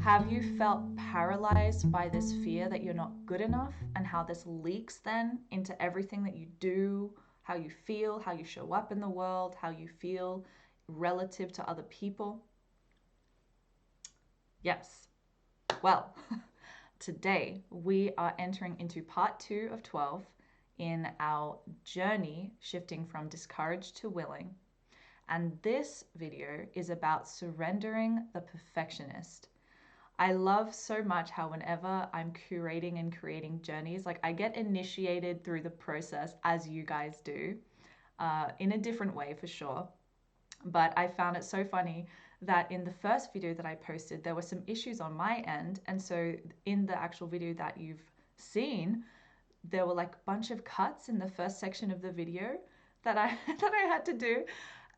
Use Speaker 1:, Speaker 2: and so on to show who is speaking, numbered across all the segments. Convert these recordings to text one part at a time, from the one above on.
Speaker 1: Have you felt paralyzed by this fear that you're not good enough, and how this leaks then into everything that you do, how you feel, how you show up in the world, how you feel relative to other people? Yes. Well, today we are entering into part 2 of 12 in our journey shifting from discouraged to willing. And this video is about surrendering the perfectionist. I love so much how whenever I'm curating and creating journeys, like I get initiated through the process as you guys do, in a different way for sure. But I found it so funny that in the first video that I posted, there were some issues on my end. And so in the actual video that you've seen, there were like a bunch of cuts in the first section of the video that I that I had to do.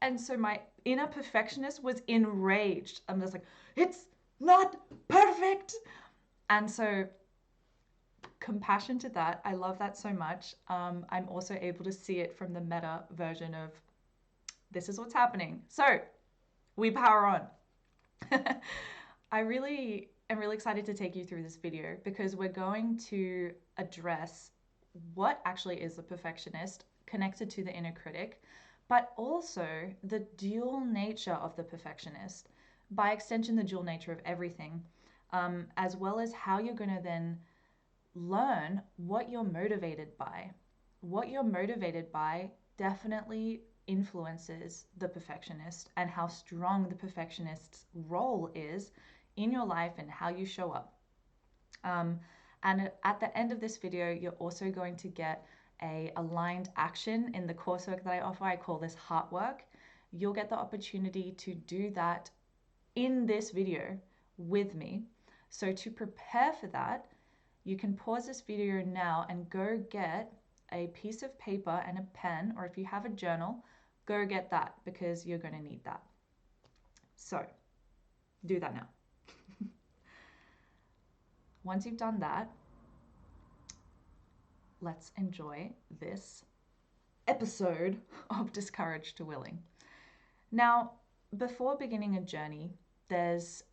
Speaker 1: And so my inner perfectionist was enraged. I'm just like, it's not perfect. And so compassion to that. I love that so much. I'm also able to see it from the meta version of this is what's happening. So we power on. I really am really excited to take you through this video because we're going to address what actually is the perfectionist connected to the inner critic, but also the dual nature of the perfectionist, by extension, the dual nature of everything, as well as how you're going to then learn what you're motivated by. What you're motivated by definitely influences the perfectionist and how strong the perfectionist's role is in your life and how you show up. And at the end of this video, you're also going to get a aligned action in the coursework that I offer. I call this heart work. You'll get the opportunity to do that in this video with me. So to prepare for that, you can pause this video now and go get a piece of paper and a pen, or if you have a journal, go get that because you're going to need that. So do that now. Once you've done that, let's enjoy this episode of Discouraged to Willing. Now, before beginning a journey, there's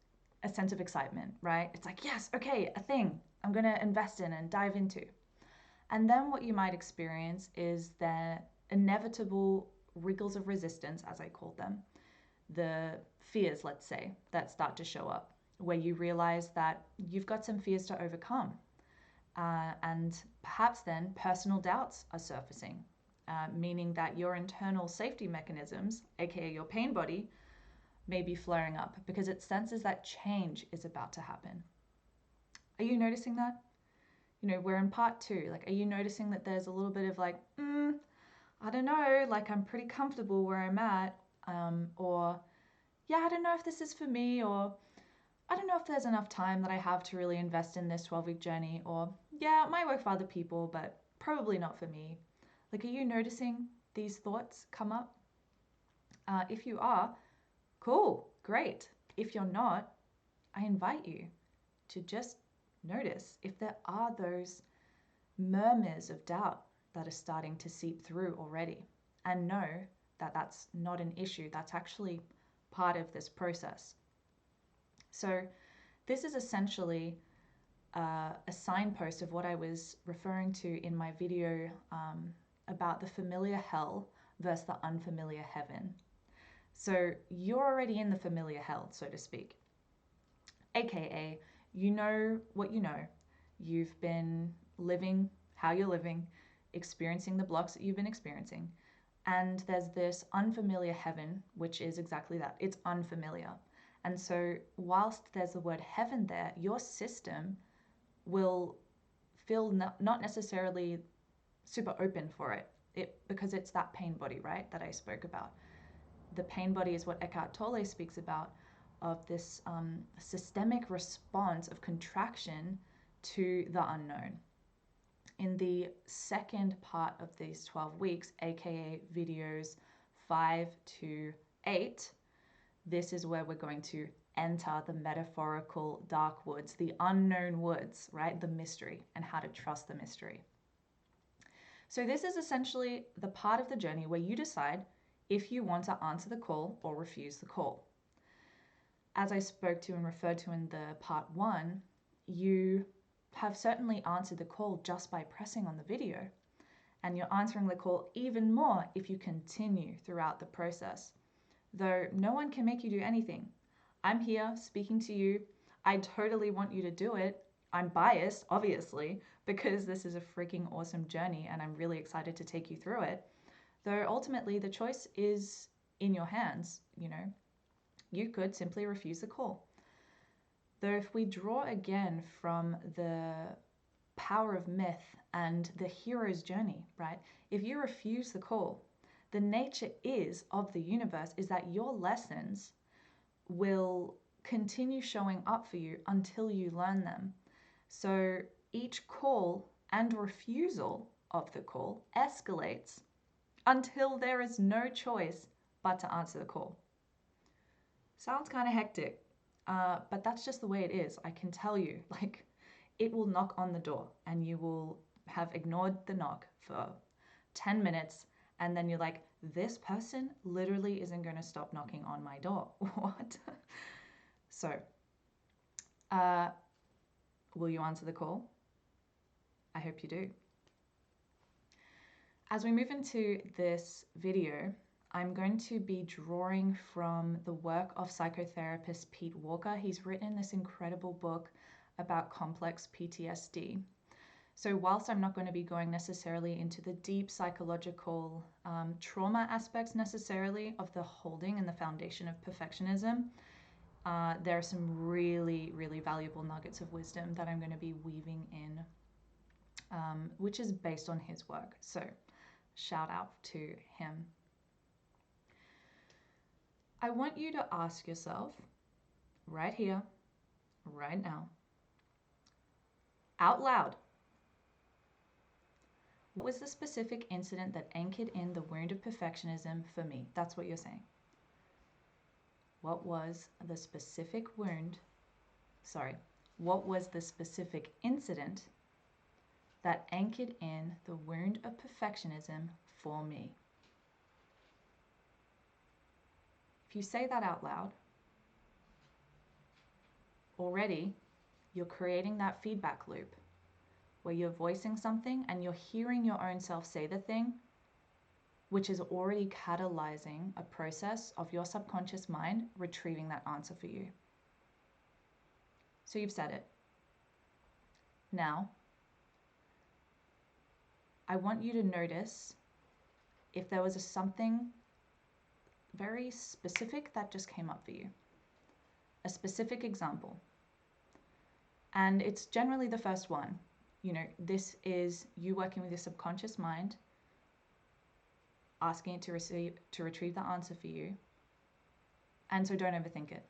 Speaker 1: a sense of excitement, right? It's like, yes, okay, a thing I'm going to invest in and dive into. And then what you might experience is the inevitable wriggles of resistance, as I call them, the fears, let's say, that start to show up, where you realize that you've got some fears to overcome. And perhaps then personal doubts are surfacing, meaning that your internal safety mechanisms, aka your pain body, may be flaring up because it senses that change is about to happen. Are you noticing that? You know, we're in part 2. Like, are you noticing that there's a little bit of like, I don't know, like I'm pretty comfortable where I'm at, or yeah, I don't know if this is for me, or I don't know if there's enough time that I have to really invest in this 12-week journey, or yeah, it might work for other people, but probably not for me. Like, are you noticing these thoughts come up? If you are, cool, great. If you're not, I invite you to just notice if there are those murmurs of doubt that are starting to seep through already, and know that that's not an issue. That's actually part of this process. So this is essentially a signpost of what I was referring to in my video about the familiar hell versus the unfamiliar heaven. So you're already in the familiar hell, so to speak. AKA, you know what you know. You've been living how you're living, experiencing the blocks that you've been experiencing. And there's this unfamiliar heaven, which is exactly that. It's unfamiliar. And so whilst there's the word heaven there, your system will feel not necessarily super open for it because it's that pain body, right, that I spoke about. The pain body is what Eckhart Tolle speaks about, of this systemic response of contraction to the unknown. In the second part of these 12 weeks, aka videos 5 to 8, this is where we're going to enter the metaphorical dark woods, the unknown woods, right? The mystery, and how to trust the mystery. So this is essentially the part of the journey where you decide if you want to answer the call or refuse the call. as I spoke to and referred to in the part 1, you have certainly answered the call just by pressing on the video. And you're answering the call even more if you continue throughout the process. Though no one can make you do anything. I'm here speaking to you. I totally want you to do it. I'm biased, obviously, because this is a freaking awesome journey and I'm really excited to take you through it. Though ultimately the choice is in your hands, you know. You could simply refuse the call. Though if we draw again from the power of myth and the hero's journey, right? If you refuse the call, the nature of the universe is that your lessons will continue showing up for you until you learn them. So each call and refusal of the call escalates until there is no choice but to answer the call. Sounds kind of hectic, but that's just the way it is. I can tell you, like, it will knock on the door and you will have ignored the knock for 10 minutes and then you're like, this person literally isn't going to stop knocking on my door. What? So, will you answer the call? I hope you do. As we move into this video, I'm going to be drawing from the work of psychotherapist Pete Walker. He's written this incredible book about complex PTSD. So whilst I'm not going to be going necessarily into the deep psychological trauma aspects necessarily of the holding and the foundation of perfectionism, there are some really, really valuable nuggets of wisdom that I'm going to be weaving in, which is based on his work. So shout out to him. I want you to ask yourself right here, right now, out loud, what was the specific incident that anchored in the wound of perfectionism for me? That's what you're saying. What was the specific incident that anchored in the wound of perfectionism for me? If you say that out loud, already you're creating that feedback loop where you're voicing something and you're hearing your own self say the thing, which is already catalyzing a process of your subconscious mind retrieving that answer for you. So you've said it. Now, I want you to notice if there was something very specific that just came up for you. A specific example. And it's generally the first one. You know, this is you working with your subconscious mind, asking it to retrieve the answer for you. And so don't overthink it.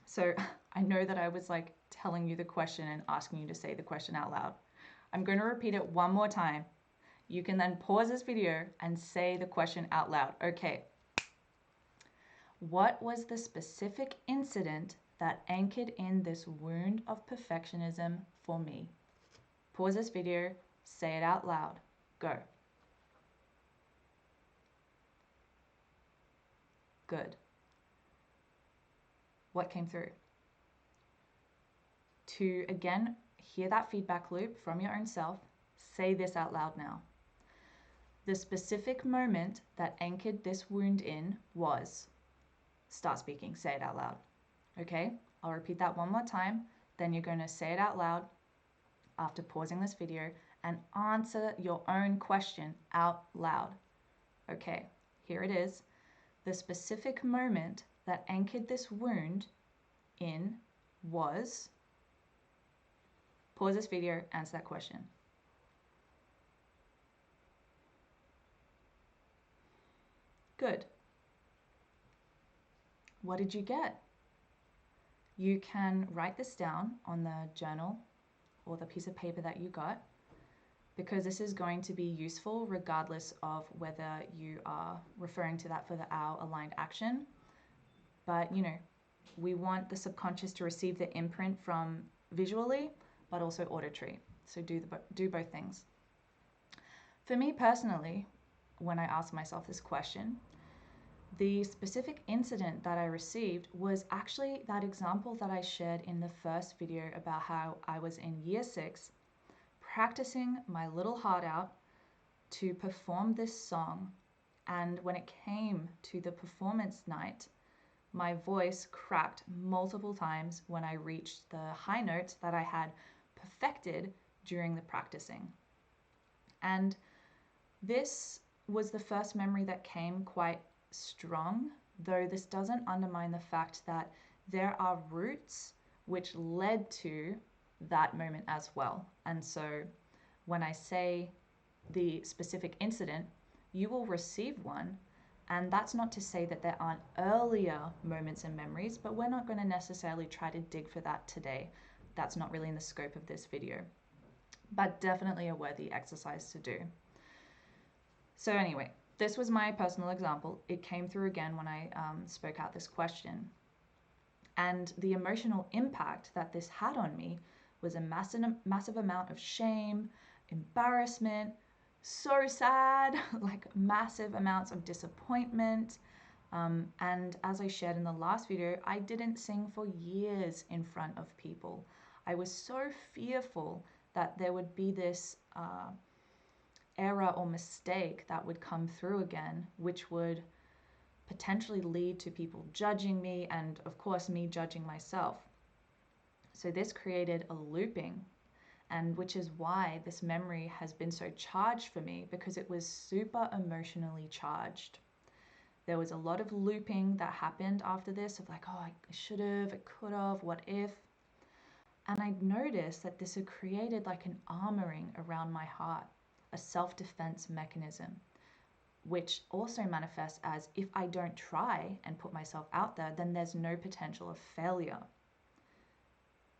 Speaker 1: So I know that I was like telling you the question and asking you to say the question out loud. I'm going to repeat it one more time. You can then pause this video and say the question out loud. Okay. What was the specific incident that anchored in this wound of perfectionism for me? Pause this video, say it out loud. Go. Good. What came through? To again hear that feedback loop from your own self, say this out loud now. The specific moment that anchored this wound in was, start speaking, say it out loud. Okay, I'll repeat that one more time. Then you're going to say it out loud after pausing this video and answer your own question out loud. Okay, here it is. The specific moment that anchored this wound in was, pause this video, answer that question. Good. What did you get? You can write this down on the journal or the piece of paper that you got, because this is going to be useful regardless of whether you are referring to that for the our aligned action. But you know, we want the subconscious to receive the imprint from visually, but also auditory. So do both things. For me personally, when I ask myself this question, The specific incident that I received was actually that example that I shared in the first video about how I was in year 6 practicing my little heart out to perform this song. And when it came to the performance night, my voice cracked multiple times when I reached the high notes that I had perfected during the practicing. And this was the first memory that came quite strong, though this doesn't undermine the fact that there are roots which led to that moment as well. And so when I say the specific incident, you will receive one. And that's not to say that there aren't earlier moments and memories, but we're not going to necessarily try to dig for that today. That's not really in the scope of this video, but definitely a worthy exercise to do. So anyway, this was my personal example. It came through again when I spoke out this question. And the emotional impact that this had on me was a massive amount of shame, embarrassment, so sad, like massive amounts of disappointment. And as I shared in the last video, I didn't sing for years in front of people. I was so fearful that there would be this error or mistake that would come through again, which would potentially lead to people judging me and, of course, me judging myself. So this created a looping, and which is why this memory has been so charged for me, because it was super emotionally charged. There was a lot of looping that happened after this of like, oh, I should have, I could have, what if? And I noticed that this had created like an armoring around my heart, a self-defense mechanism, which also manifests as if I don't try and put myself out there, then there's no potential of failure.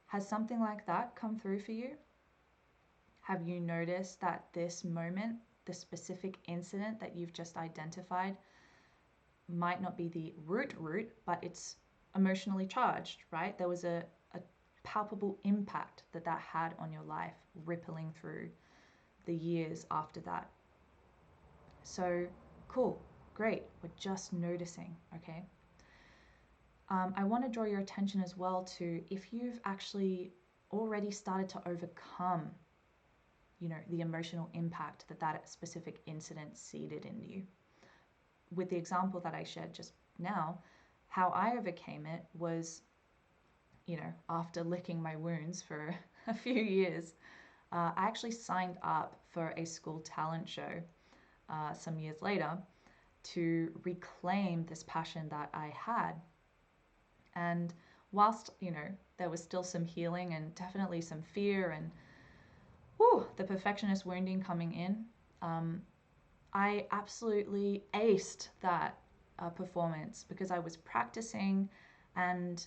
Speaker 1: Has something like that come through for you? Have you noticed that this moment, the specific incident that you've just identified, might not be the root, but it's emotionally charged, right? There was a palpable impact that had on your life, rippling through the years after that. So cool, great, we're just noticing, okay? I want to draw your attention as well to if you've actually already started to overcome, the emotional impact that specific incident seeded in you. With the example that I shared just now, how I overcame it was, after licking my wounds for a few years, I actually signed up for a school talent show some years later to reclaim this passion that I had. And whilst, there was still some healing and definitely some fear and the perfectionist wounding coming in, I absolutely aced that performance because I was practicing, and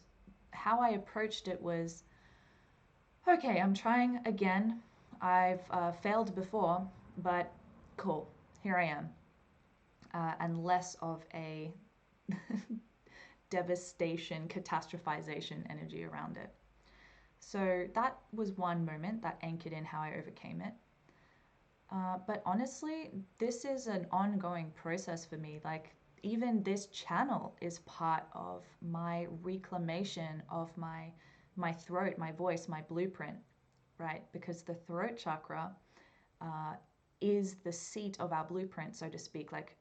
Speaker 1: how I approached it was, okay, I'm trying again. I've failed before, but cool, here I am. And less of a devastation, catastrophization energy around it. So that was one moment that anchored in how I overcame it. But honestly, this is an ongoing process for me. Like, even this channel is part of my reclamation of my throat, my voice, my blueprint, right? Because the throat chakra is the seat of our blueprint, so to speak. Like,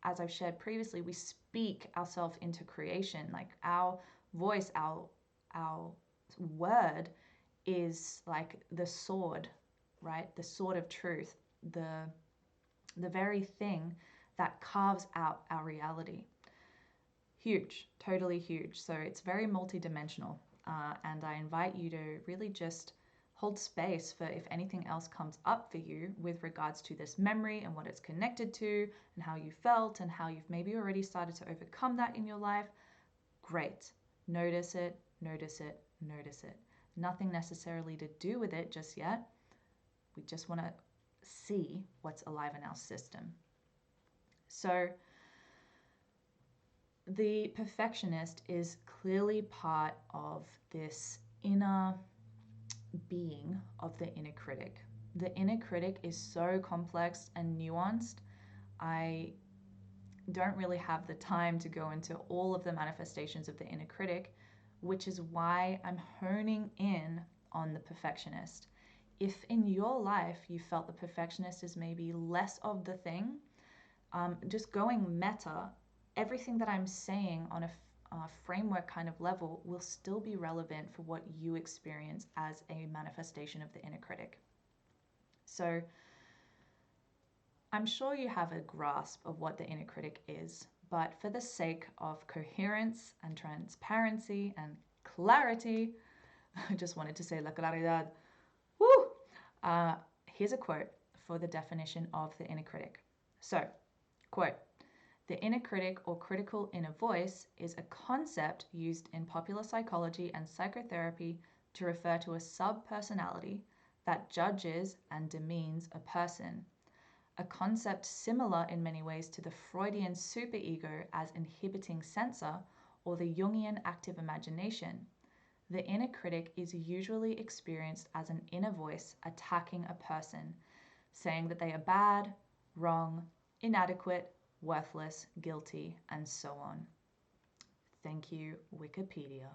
Speaker 1: as I've shared previously, we speak ourselves into creation. Like, our voice, our word is like the sword, right? The sword of truth, the very thing that carves out our reality. Huge, totally huge. So it's very multidimensional, and I invite you to really just hold space for if anything else comes up for you with regards to this memory and what it's connected to and how you felt and how you've maybe already started to overcome that in your life. Great. Notice it, notice it, notice it. Nothing necessarily to do with it just yet. We just want to see what's alive in our system. So the perfectionist is clearly part of this inner being of the inner critic. The inner critic is so complex and nuanced. I don't really have the time to go into all of the manifestations of the inner critic, which is why I'm honing in on the perfectionist. If in your life you felt the perfectionist is maybe less of the thing, just going meta, everything that I'm saying on a framework kind of level will still be relevant for what you experience as a manifestation of the inner critic. So I'm sure you have a grasp of what the inner critic is, but for the sake of coherence and transparency and clarity, I just wanted to say la claridad. Woo! Here's a quote for the definition of the inner critic. So, quote, the inner critic or critical inner voice is a concept used in popular psychology and psychotherapy to refer to a sub-personality that judges and demeans a person. A concept similar in many ways to the Freudian superego as inhibiting censor or the Jungian active imagination. The inner critic is usually experienced as an inner voice attacking a person, saying that they are bad, wrong, inadequate, worthless, guilty, and so on. Thank you, Wikipedia.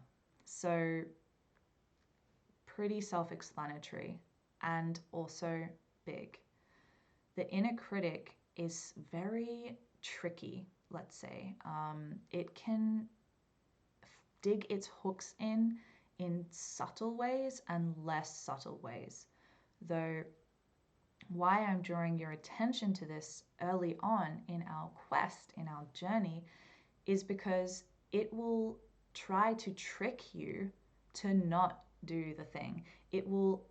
Speaker 1: So, pretty self-explanatory and also big. The inner critic is very tricky, let's say. It can dig its hooks in subtle ways and less subtle ways. Though why I'm drawing your attention to this early on in our quest, in our journey, is because it will try to trick you to not do the thing. It will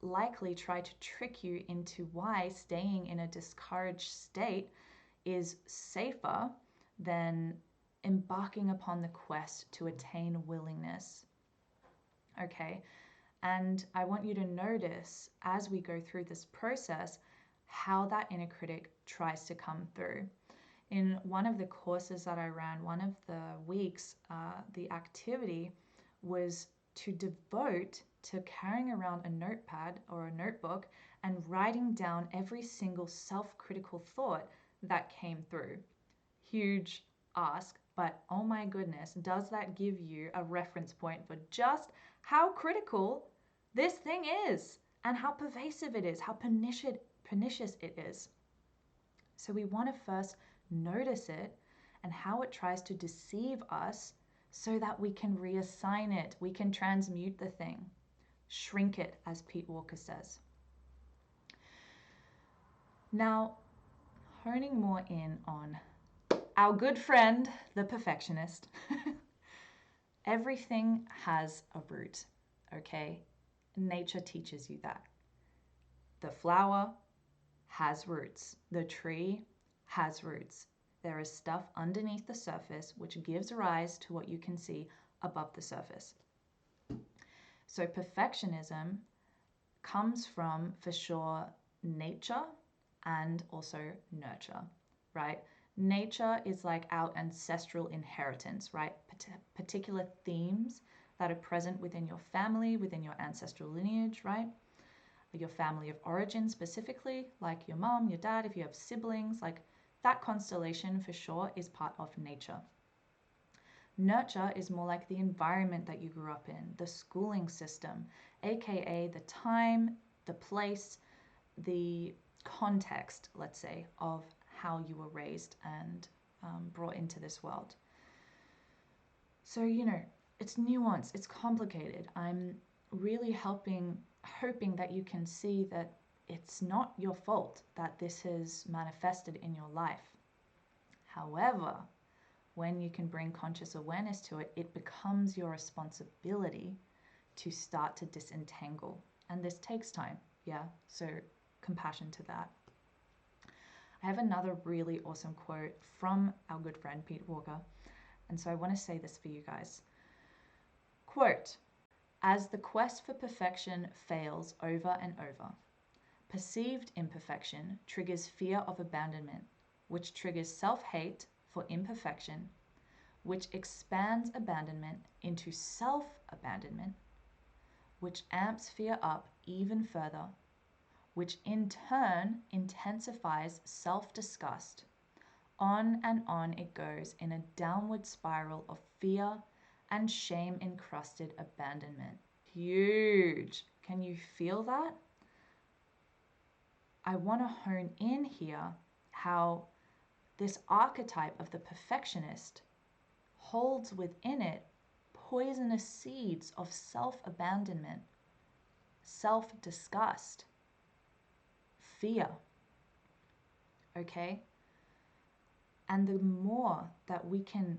Speaker 1: likely try to trick you into why staying in a discouraged state is safer than embarking upon the quest to attain willingness. Okay, and I want you to notice as we go through this process how that inner critic tries to come through. In one of the courses that I ran, one of the weeks, the activity was to devote to carrying around a notepad or a notebook and writing down every single self-critical thought that came through. Huge ask, but oh my goodness, does that give you a reference point for just how critical this thing is and how pervasive it is, how pernicious it is. So we want to first notice it and how it tries to deceive us so that we can reassign it, we can transmute the thing, shrink it, as Pete Walker says. Now, honing more in on our good friend, the perfectionist. Everything has a root, okay? Nature teaches you that. The flower has roots. The tree has roots. There is stuff underneath the surface which gives rise to what you can see above the surface. So perfectionism comes from, for sure, nature and also nurture, right? Nature is like our ancestral inheritance, right? Particular themes that are present within your family, within your ancestral lineage, right? Your family of origin specifically, like your mom, your dad, if you have siblings, like that constellation for sure is part of nature. Nurture is more like the environment that you grew up in, the schooling system, aka the time, the place, the context, let's say, of how you were raised and brought into this world. So, it's nuanced, it's complicated. I'm really hoping that you can see that it's not your fault that this has manifested in your life. However, when you can bring conscious awareness to it, it becomes your responsibility to start to disentangle. And this takes time, yeah? So compassion to that. I have another really awesome quote from our good friend Pete Walker. And so I want to say this for you guys. Quote, as the quest for perfection fails over and over, perceived imperfection triggers fear of abandonment, which triggers self-hate for imperfection, which expands abandonment into self-abandonment, which amps fear up even further, which in turn intensifies self-disgust, on it goes in a downward spiral of fear and shame encrusted abandonment. Huge. Can you feel that? I want to hone in here how this archetype of the perfectionist holds within it poisonous seeds of self-abandonment, self-disgust, fear. Okay? And the more that we can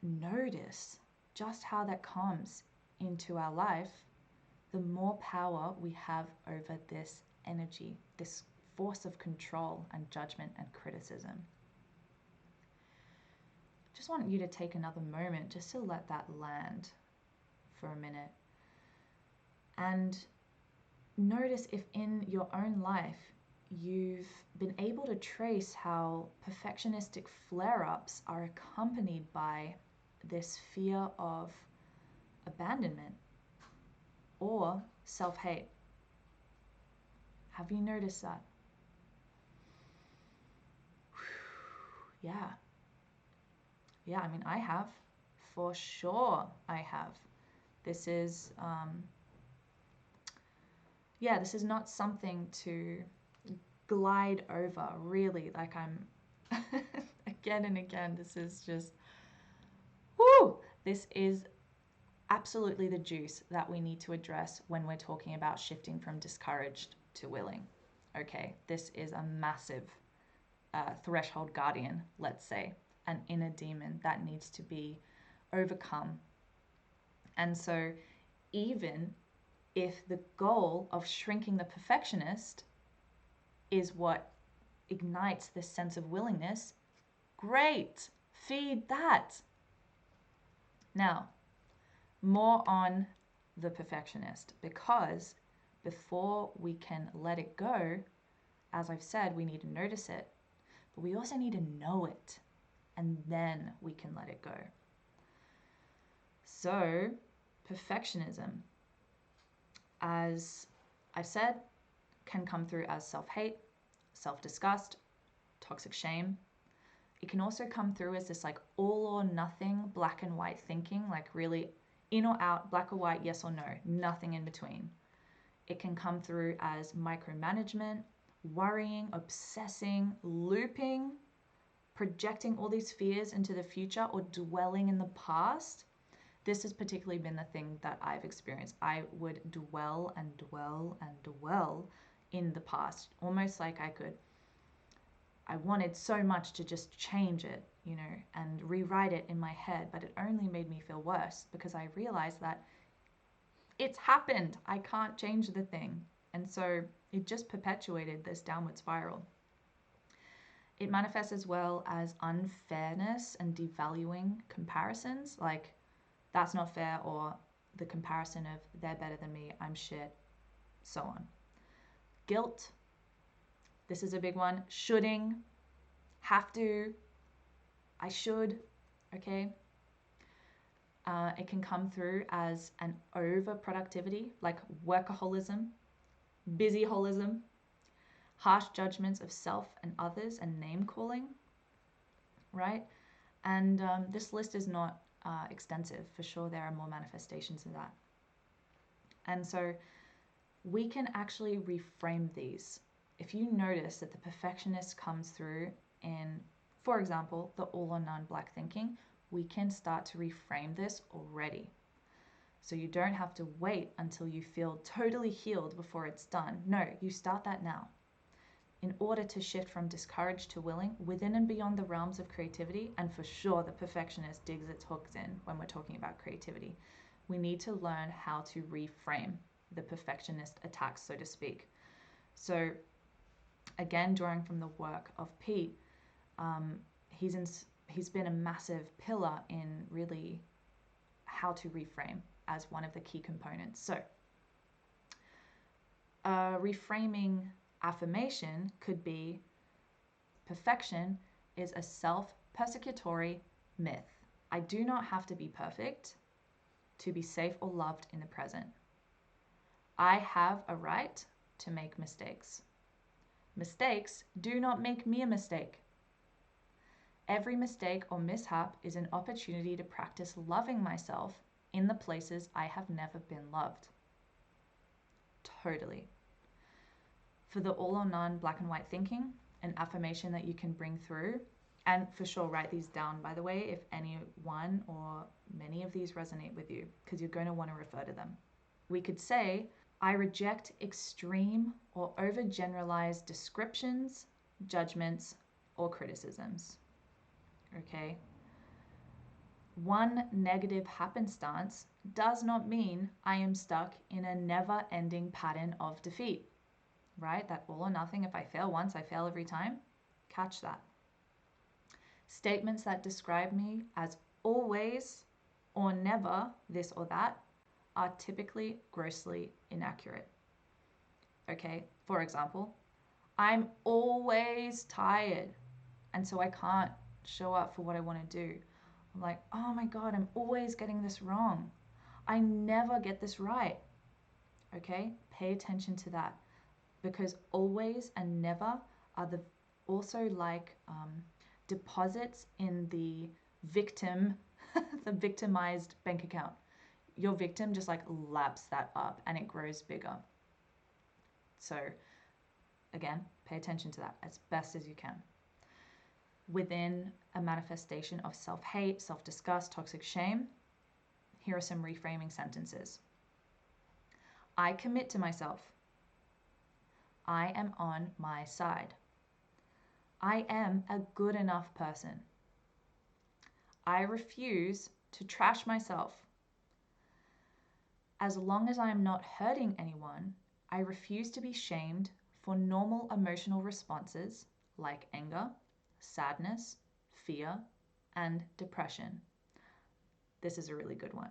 Speaker 1: notice just how that comes into our life, the more power we have over this energy, this force of control and judgment and criticism. Just want you to take another moment just to let that land for a minute. And notice if in your own life you've been able to trace how perfectionistic flare-ups are accompanied by this fear of abandonment or self-hate. Have you noticed that? Yeah. Yeah, I mean, I have. For sure, I have. This is, this is not something to glide over, really. Like I'm, again and again, this is just, whoo! This is absolutely the juice that we need to address when we're talking about shifting from discouraged to willing. Okay, this is a massive threshold guardian, let's say, an inner demon that needs to be overcome. And so even if the goal of shrinking the perfectionist is what ignites this sense of willingness, great, feed that. Now, more on the perfectionist, because before we can let it go, as I've said, we need to notice it, but we also need to know it, and then we can let it go. So, perfectionism, as I said, can come through as self-hate, self-disgust, toxic shame. It can also come through as this like all or nothing, black and white thinking, like really in or out, black or white, yes or no, nothing in between. It can come through as micromanagement, worrying, obsessing, looping, projecting all these fears into the future, or dwelling in the past. This has particularly been the thing that I've experienced. I would dwell and dwell and dwell in the past, almost like I wanted so much to just change it, and rewrite it in my head, but it only made me feel worse because I realized that it's happened. I can't change the thing. And so it just perpetuated this downward spiral. It manifests as well as unfairness and devaluing comparisons, like that's not fair, or the comparison of they're better than me, I'm shit, so on. Guilt. This is a big one. Shoulding, have to, I should, okay? It can come through as an over-productivity, like workaholism, busyholism, harsh judgments of self and others, and name-calling, right? And this list is not extensive. For sure, there are more manifestations of that. And so we can actually reframe these. If you notice that the perfectionist comes through in, for example, the all or none black thinking, we can start to reframe this already. So you don't have to wait until you feel totally healed before it's done. No, you start that now. In order to shift from discouraged to willing within and beyond the realms of creativity, and for sure the perfectionist digs its hooks in when we're talking about creativity, we need to learn how to reframe the perfectionist attacks, so to speak. So again, drawing from the work of Pete, he's been a massive pillar in really how to reframe as one of the key components. So reframing affirmation could be: perfection is a self-persecutory myth. I do not have to be perfect to be safe or loved in the present. I have a right to make mistakes. Mistakes do not make me a mistake. Every mistake or mishap is an opportunity to practice loving myself in the places I have never been loved. Totally. For the all or none black and white thinking, an affirmation that you can bring through, and for sure write these down, by the way, if any one or many of these resonate with you, because you're going to want to refer to them. We could say, I reject extreme or overgeneralized descriptions, judgments, or criticisms. Okay? One negative happenstance does not mean I am stuck in a never-ending pattern of defeat, right? That all or nothing, if I fail once, I fail every time. Catch that. Statements that describe me as always or never this or that are typically grossly inaccurate. Okay, for example, I'm always tired, and so I can't show up for what I want to do. I'm like, oh my God, I'm always getting this wrong. I never get this right. Okay, pay attention to that, because always and never are also like deposits in the victim, the victimized bank account. Your victim just like laps that up and it grows bigger. So again, pay attention to that as best as you can. Within a manifestation of self-hate, self-disgust, toxic shame, here are some reframing sentences. I commit to myself. I am on my side. I am a good enough person. I refuse to trash myself. As long as I am not hurting anyone, I refuse to be shamed for normal emotional responses like anger, sadness, fear, and depression. This is a really good one.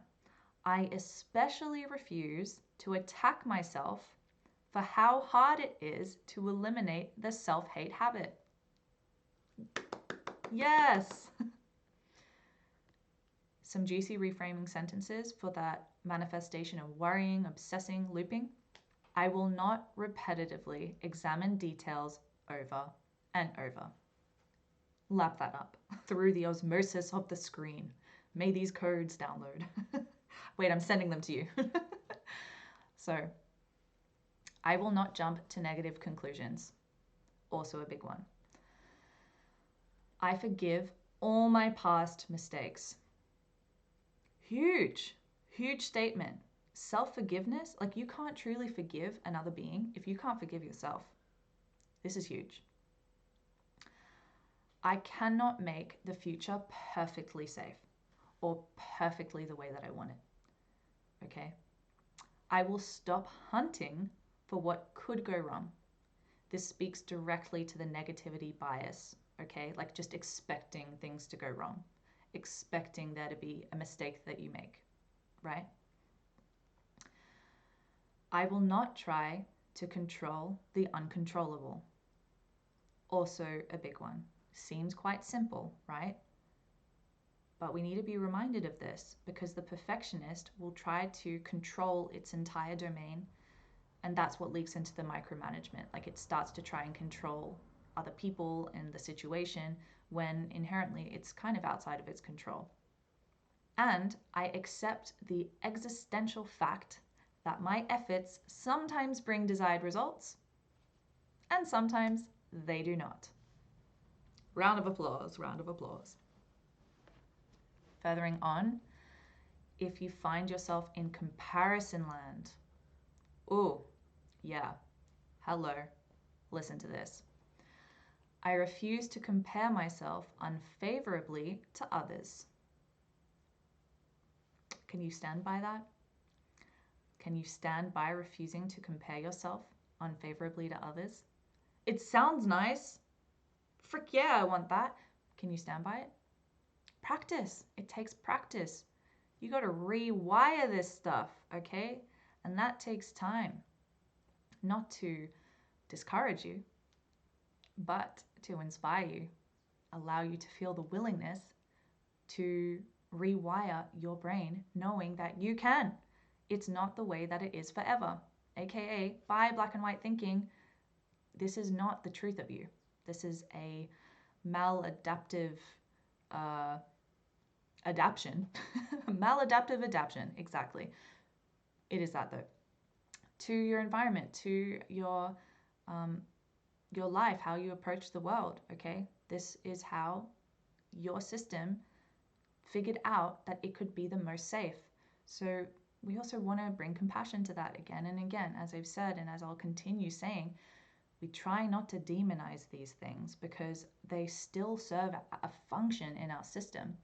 Speaker 1: I especially refuse to attack myself for how hard it is to eliminate the self-hate habit. Yes! Some juicy reframing sentences for that manifestation of worrying, obsessing, looping. I will not repetitively examine details over and over. Lap that up through the osmosis of the screen. May these codes download. Wait, I'm sending them to you. So, I will not jump to negative conclusions. Also a big one. I forgive all my past mistakes. Huge, huge statement. Self-forgiveness, like you can't truly forgive another being if you can't forgive yourself. This is huge. I cannot make the future perfectly safe or perfectly the way that I want it. Okay? I will stop hunting for what could go wrong. This speaks directly to the negativity bias, okay? Like just expecting things to go wrong, expecting there to be a mistake that you make, right? I will not try to control the uncontrollable. Also a big one. Seems quite simple, right? But we need to be reminded of this because the perfectionist will try to control its entire domain, and that's what leaks into the micromanagement. Like it starts to try and control other people and the situation when inherently it's kind of outside of its control. And I accept the existential fact that my efforts sometimes bring desired results and sometimes they do not. Round of applause, round of applause. Furthering on, if you find yourself in comparison land, ooh, yeah, hello, listen to this. I refuse to compare myself unfavorably to others. Can you stand by that? Can you stand by refusing to compare yourself unfavorably to others? It sounds nice. Frick yeah, I want that. Can you stand by it? Practice. It takes practice. You got to rewire this stuff, okay? And that takes time. Not to discourage you, but to inspire you, allow you to feel the willingness to rewire your brain, knowing that you can. It's not the way that it is forever. AKA, by black and white thinking, this is not the truth of you. This is a maladaptive adaptation, maladaptive adaptation, exactly. It is that though. To your environment, to your life, how you approach the world, okay? This is how your system figured out that it could be the most safe. So we also want to bring compassion to that again and again. As I've said, and as I'll continue saying, we try not to demonize these things because they still serve a function in our system.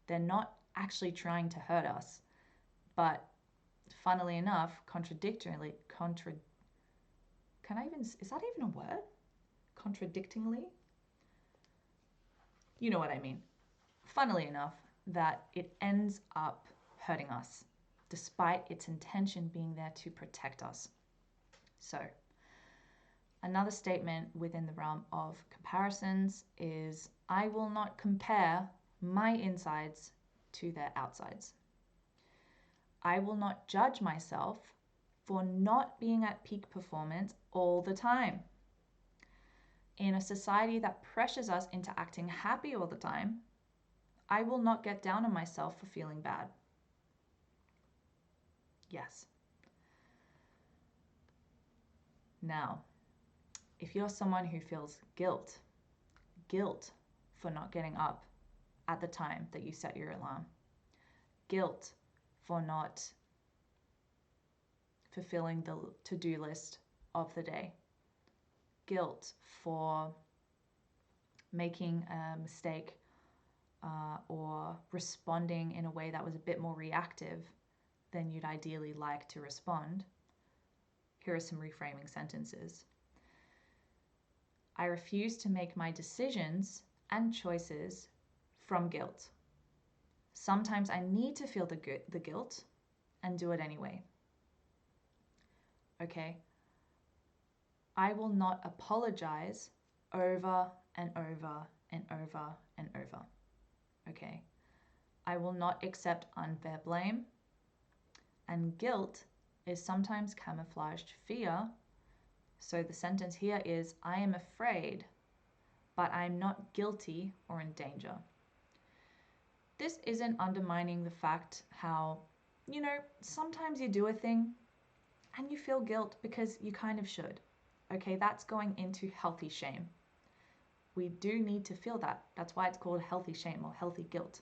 Speaker 1: They're not actually trying to hurt us, but funnily enough, is that even a word? Contradictingly? You know what I mean. Funnily enough, that it ends up hurting us, despite its intention being there to protect us. So, another statement within the realm of comparisons is I will not compare my insides to their outsides. I will not judge myself for not being at peak performance all the time. In a society that pressures us into acting happy all the time, I will not get down on myself for feeling bad. Yes. Now, if you're someone who feels guilt for not getting up at the time that you set your alarm, guilt for not fulfilling the to-do list of the day, guilt for making a mistake or responding in a way that was a bit more reactive than you'd ideally like to respond, here are some reframing sentences. I refuse to make my decisions and choices from guilt. Sometimes I need to feel the guilt and do it anyway. Okay? I will not apologize over and over and over and over. Okay? I will not accept unfair blame. And guilt is sometimes camouflaged fear. So the sentence here is, I am afraid, but I'm not guilty or in danger. This isn't undermining the fact how, sometimes you do a thing and you feel guilt because you kind of should. Okay, that's going into healthy shame. We do need to feel that. That's why it's called healthy shame or healthy guilt.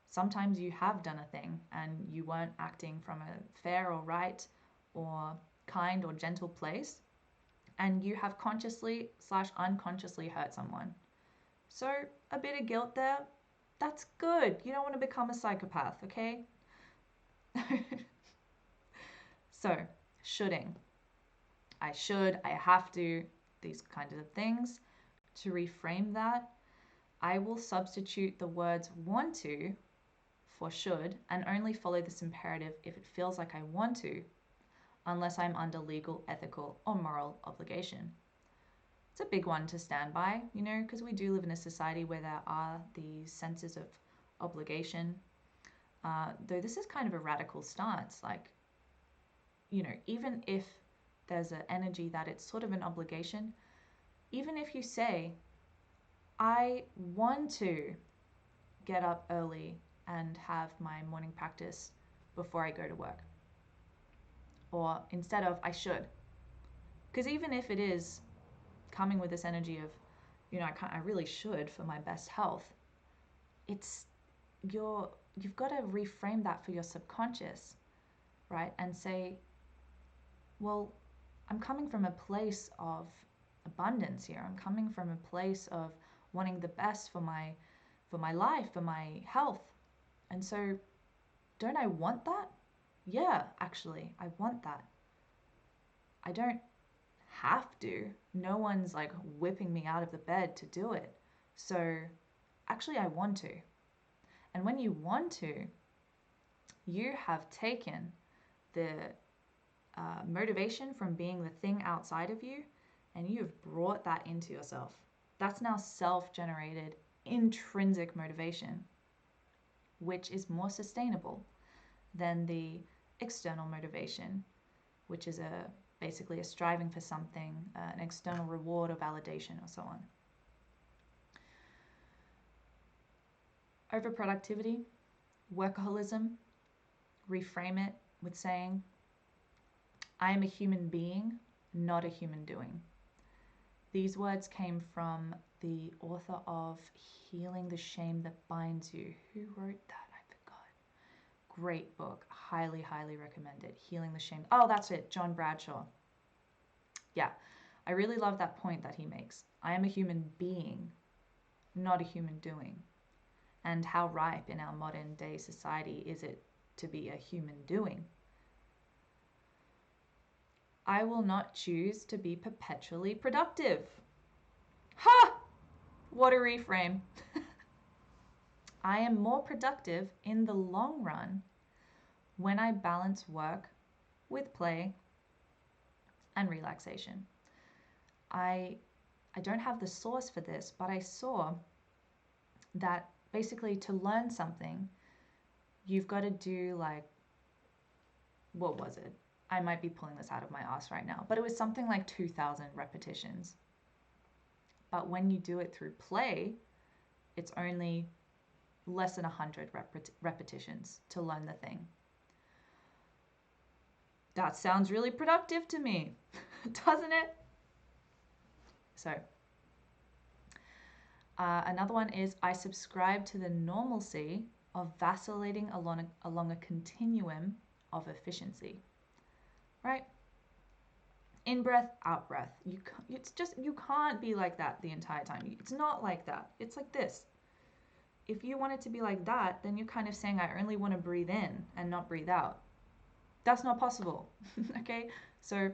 Speaker 1: Sometimes you have done a thing and you weren't acting from a fair or right or kind or gentle place, and you have consciously/unconsciously hurt someone. So a bit of guilt there, that's good. You don't want to become a psychopath, okay? So, shoulding. I should, I have to, these kinds of things. To reframe that, I will substitute the words want to for should and only follow this imperative if it feels like I want to, unless I'm under legal, ethical, or moral obligation. It's a big one to stand by, because we do live in a society where there are these senses of obligation. Though this is kind of a radical stance, even if there's an energy that it's sort of an obligation, even if you say, I want to get up early and have my morning practice before I go to work, or instead of I should, because even if it is coming with this energy of, I really should for my best health, you've got to reframe that for your subconscious, right? And say, well, I'm coming from a place of abundance here. I'm coming from a place of wanting the best for my life, for my health. And so, don't I want that? Yeah, actually, I want that. I don't have to. No one's like whipping me out of the bed to do it. So, actually, I want to. And when you want to, you have taken the motivation from being the thing outside of you, and you've brought that into yourself. That's now self-generated intrinsic motivation, which is more sustainable than the external motivation, which is basically a striving for something, an external reward or validation or so on. Overproductivity, workaholism, reframe it with saying, I am a human being, not a human doing. These words came from the author of Healing the Shame That Binds You. Who wrote that? I forgot. Great book. Highly, highly recommend it. Healing the Shame. Oh, that's it. John Bradshaw. Yeah, I really love that point that he makes. I am a human being, not a human doing. And how ripe in our modern day society is it to be a human doing? I will not choose to be perpetually productive. Ha! What a reframe. I am more productive in the long run when I balance work with play and relaxation. I don't have the source for this, but I saw that basically to learn something, you've got to do like, what was it? I might be pulling this out of my ass right now, but it was something like 2,000 repetitions. But when you do it through play, it's only less than 100 repetitions to learn the thing. That sounds really productive to me, doesn't it? So, another one is I subscribe to the normalcy of vacillating along a continuum of efficiency. Right? In breath, out breath. You can't be like that the entire time. It's not like that. It's like this. If you want it to be like that, then you're kind of saying I only want to breathe in and not breathe out. That's not possible. Okay? So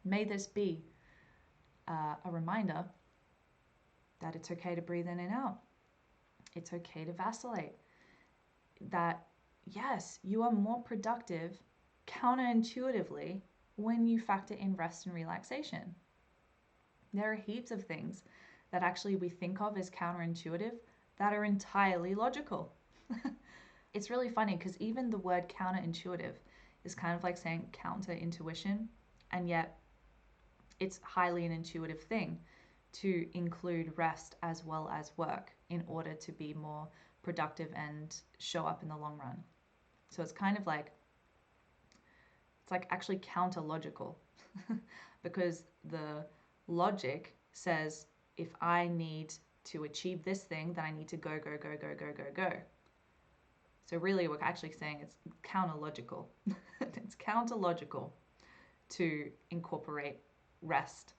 Speaker 1: may this be a reminder that it's okay to breathe in and out. It's okay to vacillate. That yes, you are more productive counterintuitively when you factor in rest and relaxation. There are heaps of things that actually we think of as counterintuitive that are entirely logical. It's really funny because even the word counterintuitive is kind of like saying counterintuition, and yet it's highly an intuitive thing to include rest as well as work in order to be more productive and show up in the long run. So it's kind of like, it's like actually counter-logical because the logic says if I need to achieve this thing, then I need to go, go, go, go, go, go, go. So really we're actually saying it's counter-logical. It's counter-logical to incorporate rest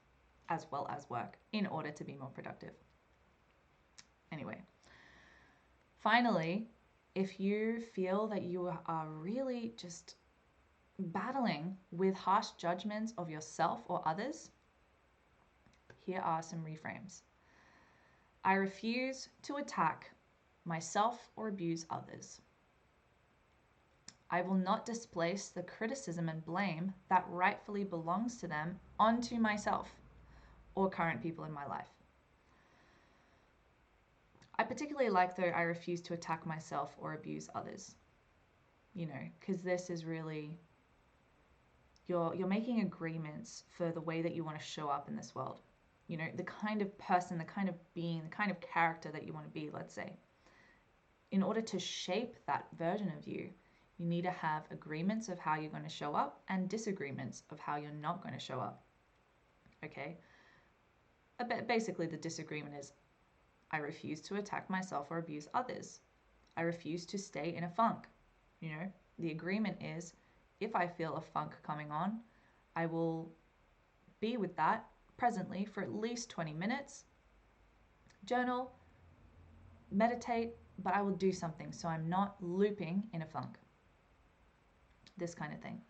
Speaker 1: as well as work in order to be more productive. Anyway, finally, if you feel that you are really just battling with harsh judgments of yourself or others, here are some reframes. I refuse to attack myself or abuse others. I will not displace the criticism and blame that rightfully belongs to them onto myself or current people in my life. I particularly like, though, I refuse to attack myself or abuse others. You know, because this is really, you're making agreements for the way that you want to show up in this world. You know, the kind of person, the kind of being, the kind of character that you want to be, let's say. In order to shape that version of you, you need to have agreements of how you're going to show up and disagreements of how you're not going to show up. Okay? Basically, the disagreement is, I refuse to attack myself or abuse others. I refuse to stay in a funk. You know, the agreement is, if I feel a funk coming on, I will be with that presently for at least 20 minutes, journal, meditate, but I will do something so I'm not looping in a funk. This kind of thing.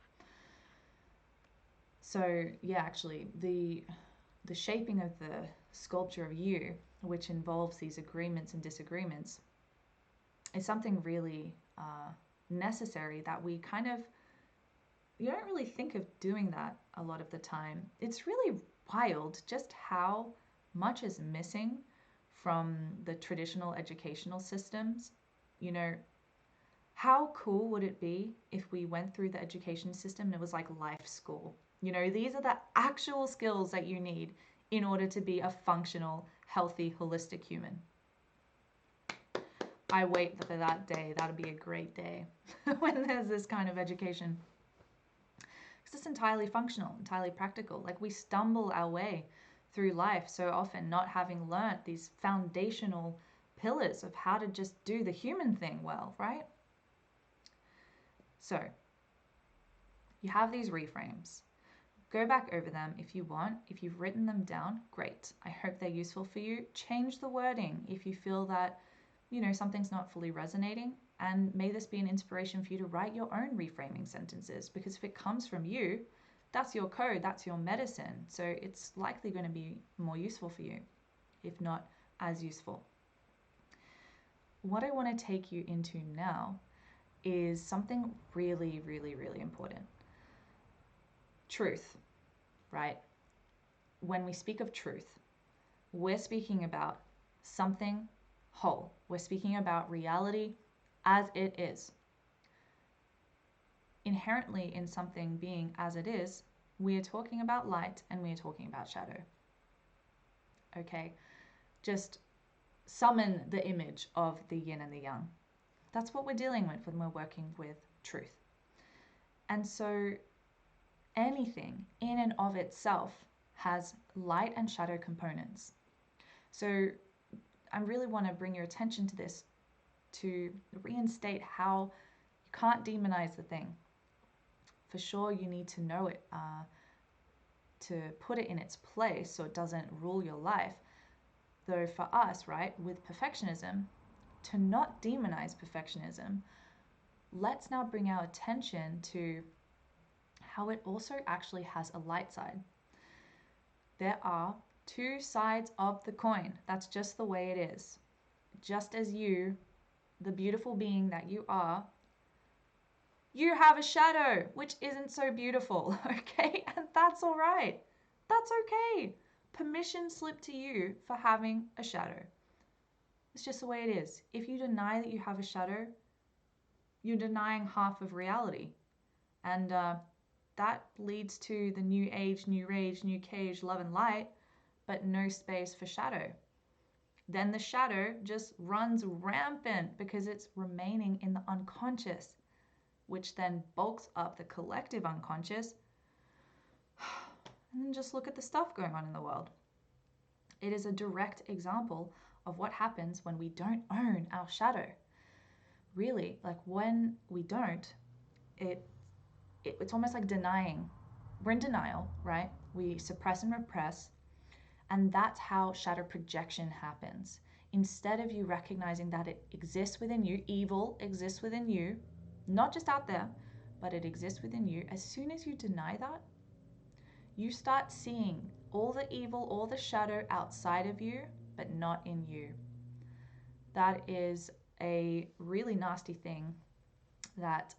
Speaker 1: So yeah, actually, the shaping of the sculpture of you, which involves these agreements and disagreements, is something really necessary that we kind of, you don't really think of doing that a lot of the time. It's really wild just how much is missing from the traditional educational systems. You know, how cool would it be if we went through the education system and it was like life school? You know, these are the actual skills that you need in order to be a functional, healthy, holistic human. I wait for that day. That'll be a great day when there's this kind of education. Because it's entirely functional, entirely practical. Like we stumble our way through life so often, not having learnt these foundational pillars of how to just do the human thing well, right? So you have these reframes. Go back over them if you want. If you've written them down, great. I hope they're useful for you. Change the wording if you feel that, something's not fully resonating. And may this be an inspiration for you to write your own reframing sentences, because if it comes from you, that's your code, that's your medicine. So it's likely going to be more useful for you, if not as useful. What I want to take you into now is something really, really, really important. Truth, right? When we speak of truth, we're speaking about something whole. We're speaking about reality as it is. Inherently in something being as it is, we are talking about light and we are talking about shadow. Okay? Just summon the image of the yin and the yang. That's what we're dealing with when we're working with truth. And so anything in and of itself has light and shadow components. So I really want to bring your attention to this to reinstate how you can't demonize the thing. For sure, you need to know it to put it in its place so it doesn't rule your life. Though for us, right, with perfectionism, to not demonize perfectionism, let's now bring our attention to how it also actually has a light side. There are two sides of the coin. That's just the way it is. Just as you, the beautiful being that you are, you have a shadow, which isn't so beautiful, okay? And that's all right. That's okay. Permission slip to you for having a shadow. It's just the way it is. If you deny that you have a shadow, you're denying half of reality. And that leads to the new age, new rage, new cage, love and light, but no space for shadow. Then the shadow just runs rampant because it's remaining in the unconscious, which then bulks up the collective unconscious. And then just look at the stuff going on in the world. It is a direct example of what happens when we don't own our shadow. Really, like when we don't, it's almost like denying. We're in denial, right? We suppress and repress, and that's how shadow projection happens. Instead of you recognizing that it exists within you, evil exists within you, not just out there, but it exists within you. As soon as you deny that, you start seeing all the evil, all the shadow outside of you, but not in you. That is a really nasty thing that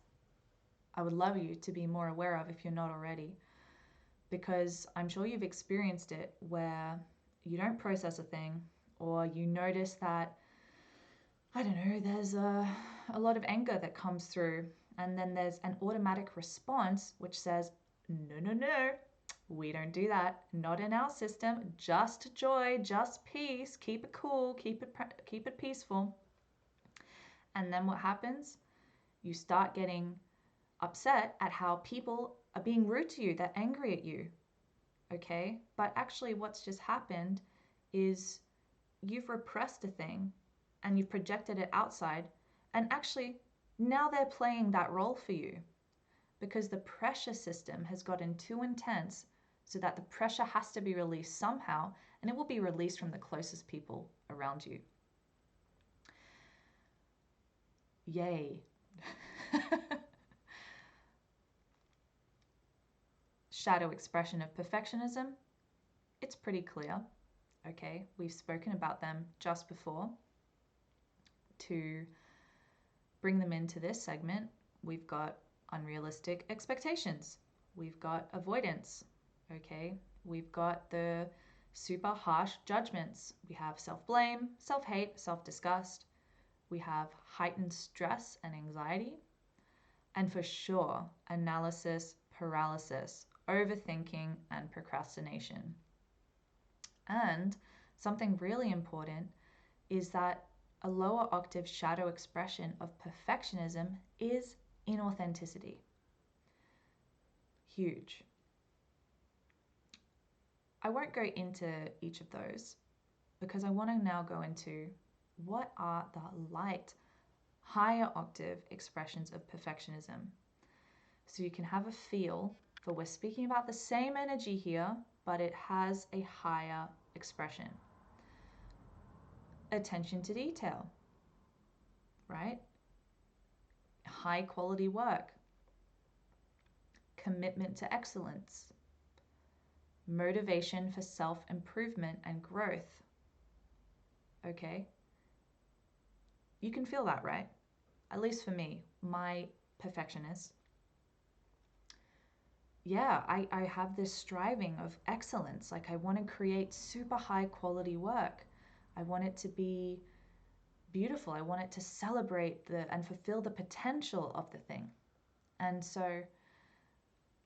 Speaker 1: I would love you to be more aware of if you're not already, because I'm sure you've experienced it where you don't process a thing, or you notice that, I don't know, there's a lot of anger that comes through, and then there's an automatic response which says, no, no, no, we don't do that. Not in our system. Just joy, just peace. Keep it cool, keep it peaceful. And then what happens? You start getting upset at how people are being rude to you, they're angry at you. Okay? But actually what's just happened is you've repressed a thing and you've projected it outside, and actually now they're playing that role for you because the pressure system has gotten too intense, so that the pressure has to be released somehow, and it will be released from the closest people around you. Yay. Shadow expression of perfectionism, it's pretty clear. Okay, we've spoken about them just before. To bring them into this segment, we've got unrealistic expectations. We've got avoidance. Okay, we've got the super harsh judgments. We have self-blame, self-hate, self-disgust. We have heightened stress and anxiety. And for sure, analysis paralysis, overthinking, and procrastination. And something really important is that A lower octave shadow expression of perfectionism is inauthenticity. Huge. I won't go into each of those because I want to now go into what are the light, higher octave expressions of perfectionism. So you can have a feel for we're speaking about the same energy here, but it has a higher expression. Attention to detail, right? High quality work, commitment to excellence, motivation for self-improvement and growth. Okay? You can feel that, right? At least for me, my perfectionist. Yeah, I have this striving of excellence. Like I want to create super high quality work. I want it to be beautiful. I want it to celebrate and fulfill the potential of the thing. And so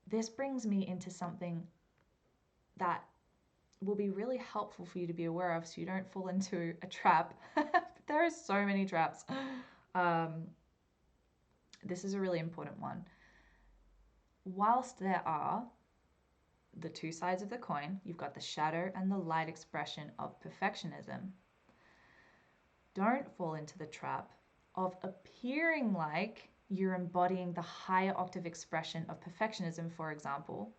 Speaker 1: this brings me into something that will be really helpful for you to be aware of so you don't fall into a trap. There are so many traps. This is a really important one. Whilst there are the two sides of the coin, you've got the shadow and the light expression of perfectionism. Don't fall into the trap of appearing like you're embodying the higher octave expression of perfectionism, for example,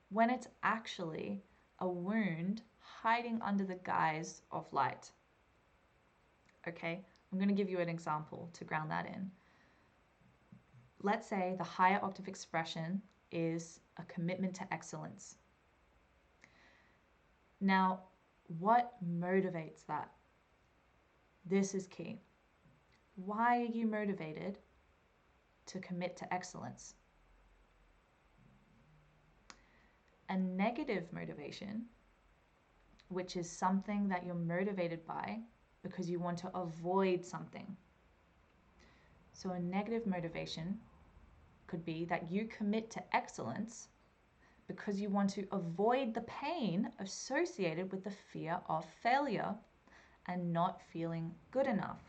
Speaker 1: when it's actually a wound hiding under the guise of light. Okay, I'm going to give you an example to ground that in. Let's say the higher octave expression is a commitment to excellence. Now, what motivates that? This is key. Why are you motivated to commit to excellence? A negative motivation, which is something that you're motivated by because you want to avoid something. So a negative motivation could be that you commit to excellence because you want to avoid the pain associated with the fear of failure and not feeling good enough.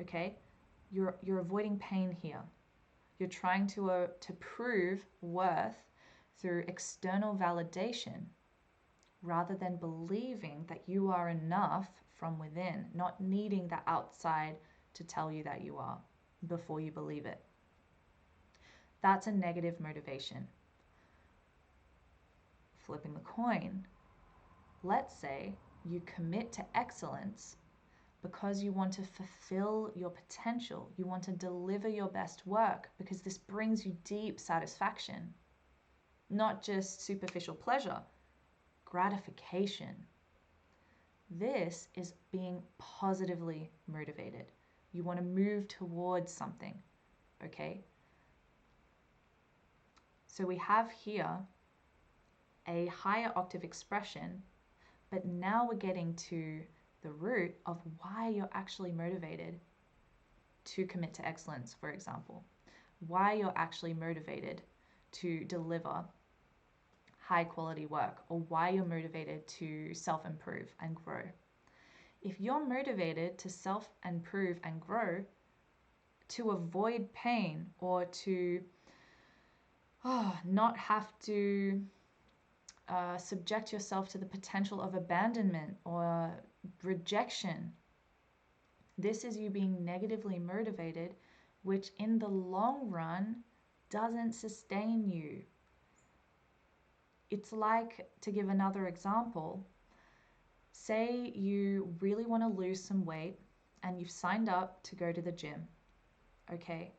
Speaker 1: Okay? You're avoiding pain here. You're trying to prove worth through external validation rather than believing that you are enough from within, not needing the outside to tell you that you are before you believe it. That's a negative motivation. Flipping the coin, let's say you commit to excellence because you want to fulfill your potential. You want to deliver your best work because this brings you deep satisfaction, not just superficial pleasure, gratification. This is being positively motivated. You want to move towards something, okay? So we have here a higher octave expression, but now we're getting to the root of why you're actually motivated to commit to excellence, for example. Why you're actually motivated to deliver high quality work, or why you're motivated to self-improve and grow. If you're motivated to self-improve and grow to avoid pain or to not have to subject yourself to the potential of abandonment or rejection, this is you being negatively motivated, which in the long run doesn't sustain you. It's like, to give another example, say you really want to lose some weight and you've signed up to go to the gym, okay?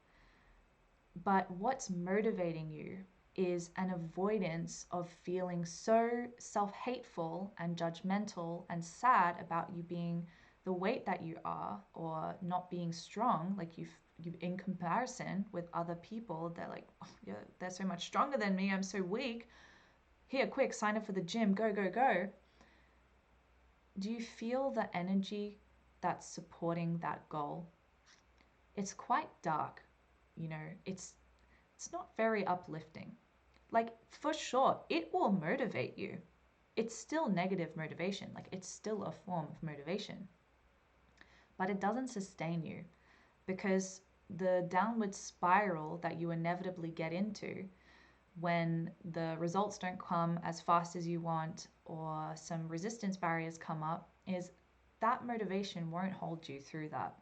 Speaker 1: But what's motivating you is an avoidance of feeling so self-hateful and judgmental and sad about you being the weight that you are, or not being strong, like you in comparison with other people. They're like, oh, yeah, they're so much stronger than me, I'm so weak. Here, quick, sign up for the gym, go, go, go. Do you feel the energy that's supporting that goal? It's quite dark, you know, it's not very uplifting. Like, for sure, it will motivate you. It's still negative motivation, like it's still a form of motivation. but it doesn't sustain you, because the downward spiral that you inevitably get into when the results don't come as fast as you want, or some resistance barriers come up, is that motivation won't hold you through that.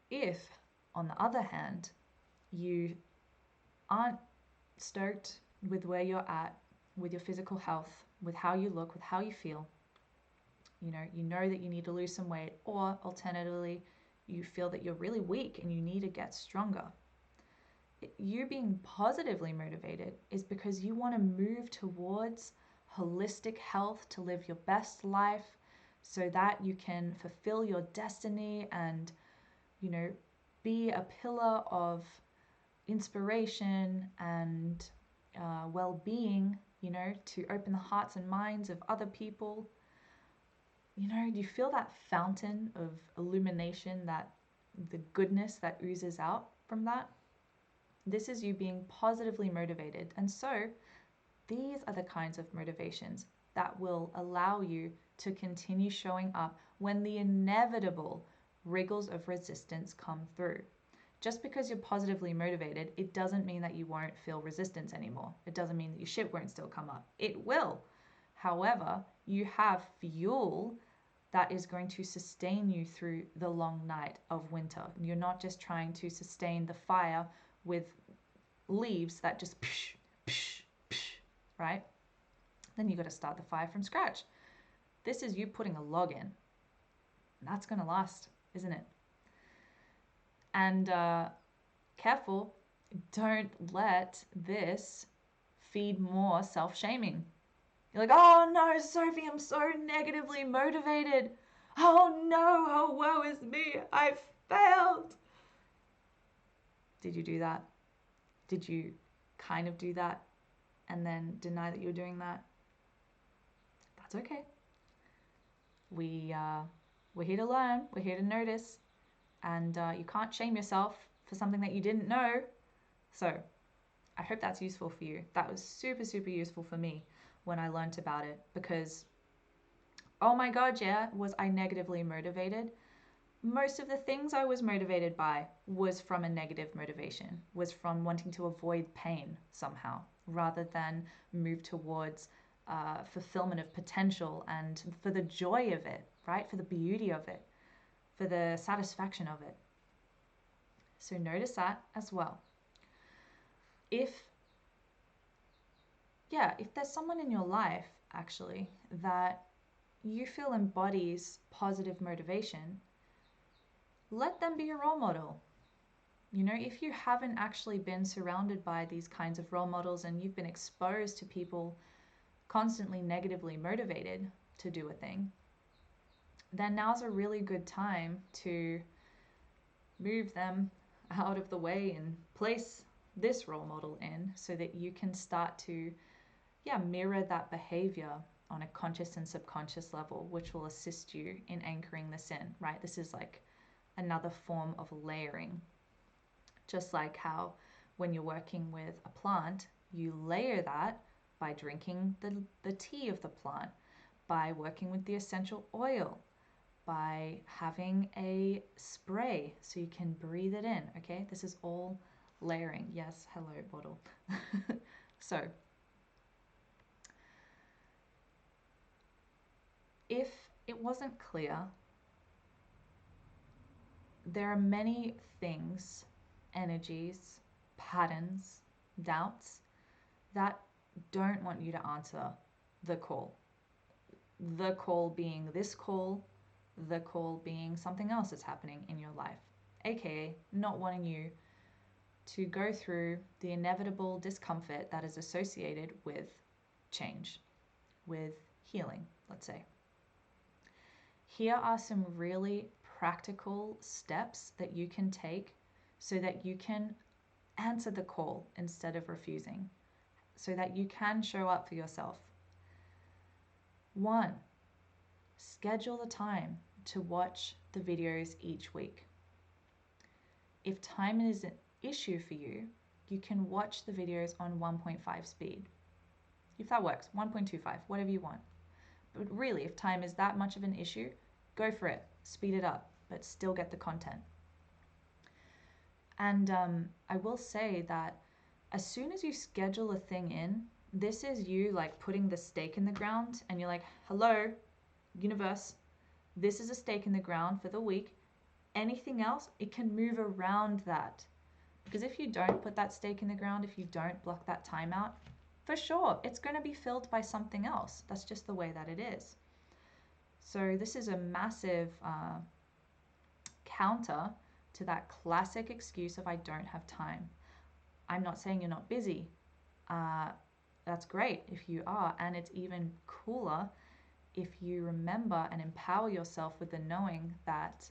Speaker 1: If, on the other hand, you aren't stoked with where you're at, with your physical health, with how you look, with how you feel, you know that you need to lose some weight, or alternatively, you feel that you're really weak and you need to get stronger. You being positively motivated is because you want to move towards holistic health, to live your best life so that you can fulfill your destiny and, be a pillar of inspiration and well-being, to open the hearts and minds of other people. You feel that fountain of illumination, that the goodness that oozes out from that. This is you being positively motivated. And so these are the kinds of motivations that will allow you to continue showing up when the inevitable wriggles of resistance come through. Just because you're positively motivated, it doesn't mean that you won't feel resistance anymore. It doesn't mean that your shit won't still come up. It will. However, you have fuel that is going to sustain you through the long night of winter. You're not just trying to sustain the fire with leaves that just psh, psh, psh, right? Then you got to start the fire from scratch. This is you putting a log in. That's going to last, isn't it? And careful, don't let this feed more self-shaming. You're like, oh no, Sophie, I'm so negatively motivated. Oh no, oh woe is me, I failed. Did you do that? Did you kind of do that and then deny that you're doing that? That's okay. We're here to learn, we're here to notice, and you can't shame yourself for something that you didn't know. So I hope that's useful for you. That was super, super useful for me when I learned about it, because, oh my God, yeah, was I negatively motivated? Most of the things I was motivated by was from a negative motivation, was from wanting to avoid pain somehow, rather than move towards fulfillment of potential and for the joy of it, right? For the beauty of it, for the satisfaction of it. So notice that as well. If there's someone in your life actually that you feel embodies positive motivation, let them be your role model. If you haven't actually been surrounded by these kinds of role models and you've been exposed to people constantly negatively motivated to do a thing, then now's a really good time to move them out of the way and place this role model in, so that you can start to mirror that behavior on a conscious and subconscious level, which will assist you in anchoring this in, right? This is like another form of layering. Just like how when you're working with a plant, you layer that by drinking the tea of the plant, by working with the essential oil, by having a spray so you can breathe it in, okay? This is all layering. Yes, hello, bottle. So, if it wasn't clear, there are many things, energies, patterns, doubts that don't want you to answer the call. The call being this call, the call being something else that's happening in your life, aka not wanting you to go through the inevitable discomfort that is associated with change, with healing, let's say. Here are some really practical steps that you can take so that you can answer the call instead of refusing, so that you can show up for yourself. 1, schedule the time to watch the videos each week. If time is an issue for you, you can watch the videos on 1.5 speed. If that works, 1.25, whatever you want. But really, if time is that much of an issue, go for it. Speed it up, but still get the content. And I will say that as soon as you schedule a thing in, this is you like putting the stake in the ground, and you're like, hello, universe, this is a stake in the ground for the week. Anything else, it can move around that. Because if you don't put that stake in the ground, if you don't block that time out, for sure, it's going to be filled by something else. That's just the way that it is. So this is a massive counter to that classic excuse of I don't have time. I'm not saying you're not busy. That's great if you are, and it's even cooler if you remember and empower yourself with the knowing that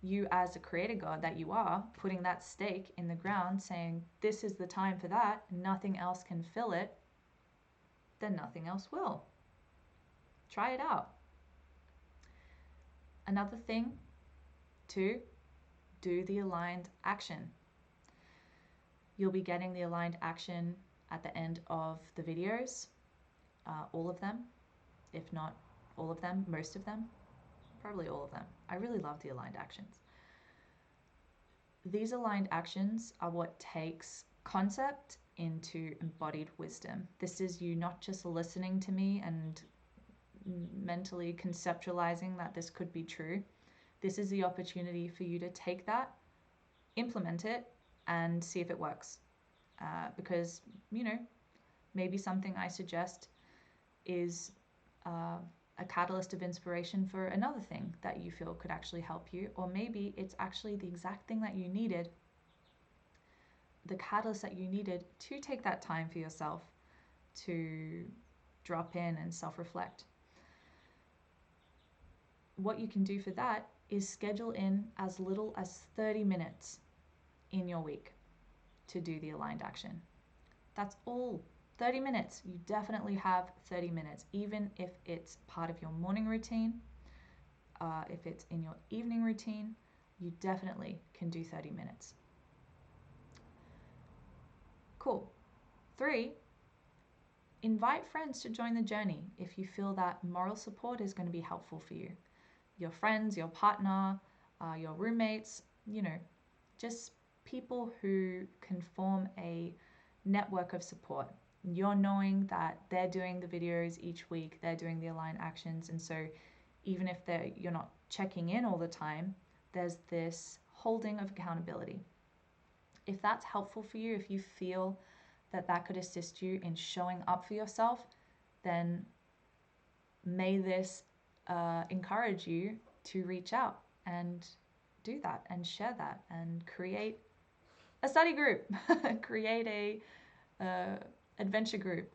Speaker 1: you, as a creator god that you are, putting that stake in the ground saying this is the time for that, nothing else can fill it, then nothing else will. Try it out. Another thing to do the aligned action. You'll be getting the aligned action at the end of the videos, all of them, if not all of them, most of them, probably all of them. I really love the aligned actions. These aligned actions are what takes concept into embodied wisdom. This is you not just listening to me and mentally conceptualizing that this could be true. This is the opportunity for you to take that, implement it, and see if it works. Because, maybe something I suggest is a catalyst of inspiration for another thing that you feel could actually help you, or maybe it's actually the exact thing that you needed, the catalyst that you needed to take that time for yourself to drop in and self-reflect. What you can do for that is schedule in as little as 30 minutes in your week to do the aligned action. That's all. 30 minutes. You definitely have 30 minutes, even if it's part of your morning routine, if it's in your evening routine, you definitely can do 30 minutes. Cool. 3, invite friends to join the journey if you feel that moral support is going to be helpful for you. Your friends, your partner, your roommates, just people who can form a network of support. You're knowing that they're doing the videos each week, they're doing the aligned actions, and so even if you're not checking in all the time, there's this holding of accountability. If that's helpful for you, if you feel that that could assist you in showing up for yourself, then may this encourage you to reach out and do that and share that and create a study group, create a adventure group.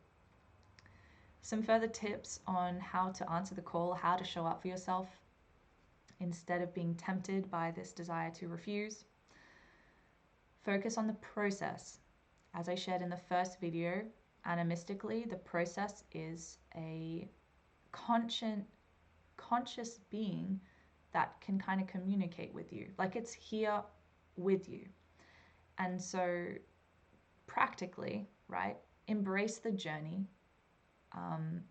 Speaker 1: Some further tips on how to answer the call, how to show up for yourself instead of being tempted by this desire to refuse. Focus on the process. As I shared in the first video, animistically, the process is a conscious being that can kind of communicate with you, like it's here with you. And so practically, right, embrace the journey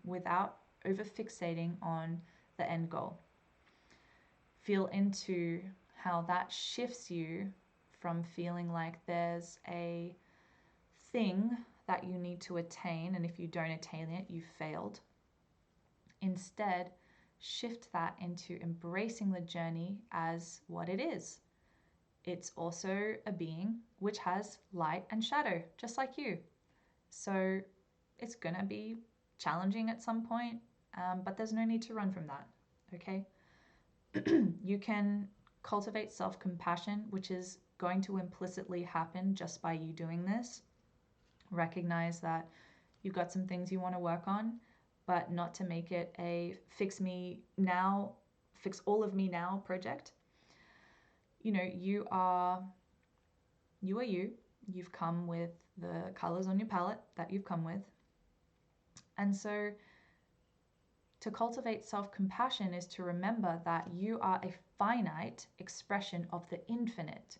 Speaker 1: without over fixating on the end goal. Feel into how that shifts you from feeling like there's a thing that you need to attain, and if you don't attain it, you've failed. Instead, shift that into embracing the journey as what it is. It's also a being which has light and shadow, just like you. So it's gonna be challenging at some point, but there's no need to run from that, okay? You can cultivate self-compassion, which is going to implicitly happen just by you doing this. Recognize that you've got some things you want to work on, but not to make it a fix all of me now project. You are you. You've come with the colors on your palette that you've come with. And so to cultivate self-compassion is to remember that you are a finite expression of the infinite.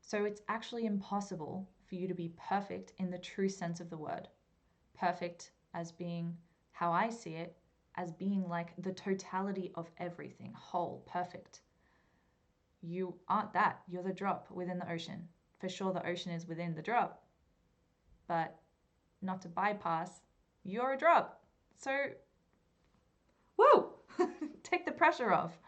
Speaker 1: So it's actually impossible for you to be perfect in the true sense of the word. Perfect as being how I see it as being like the totality of everything, whole, perfect. You aren't that. You're the drop within the ocean. For sure, the ocean is within the drop, but not to bypass, you're a drop. So, woo! Take the pressure off.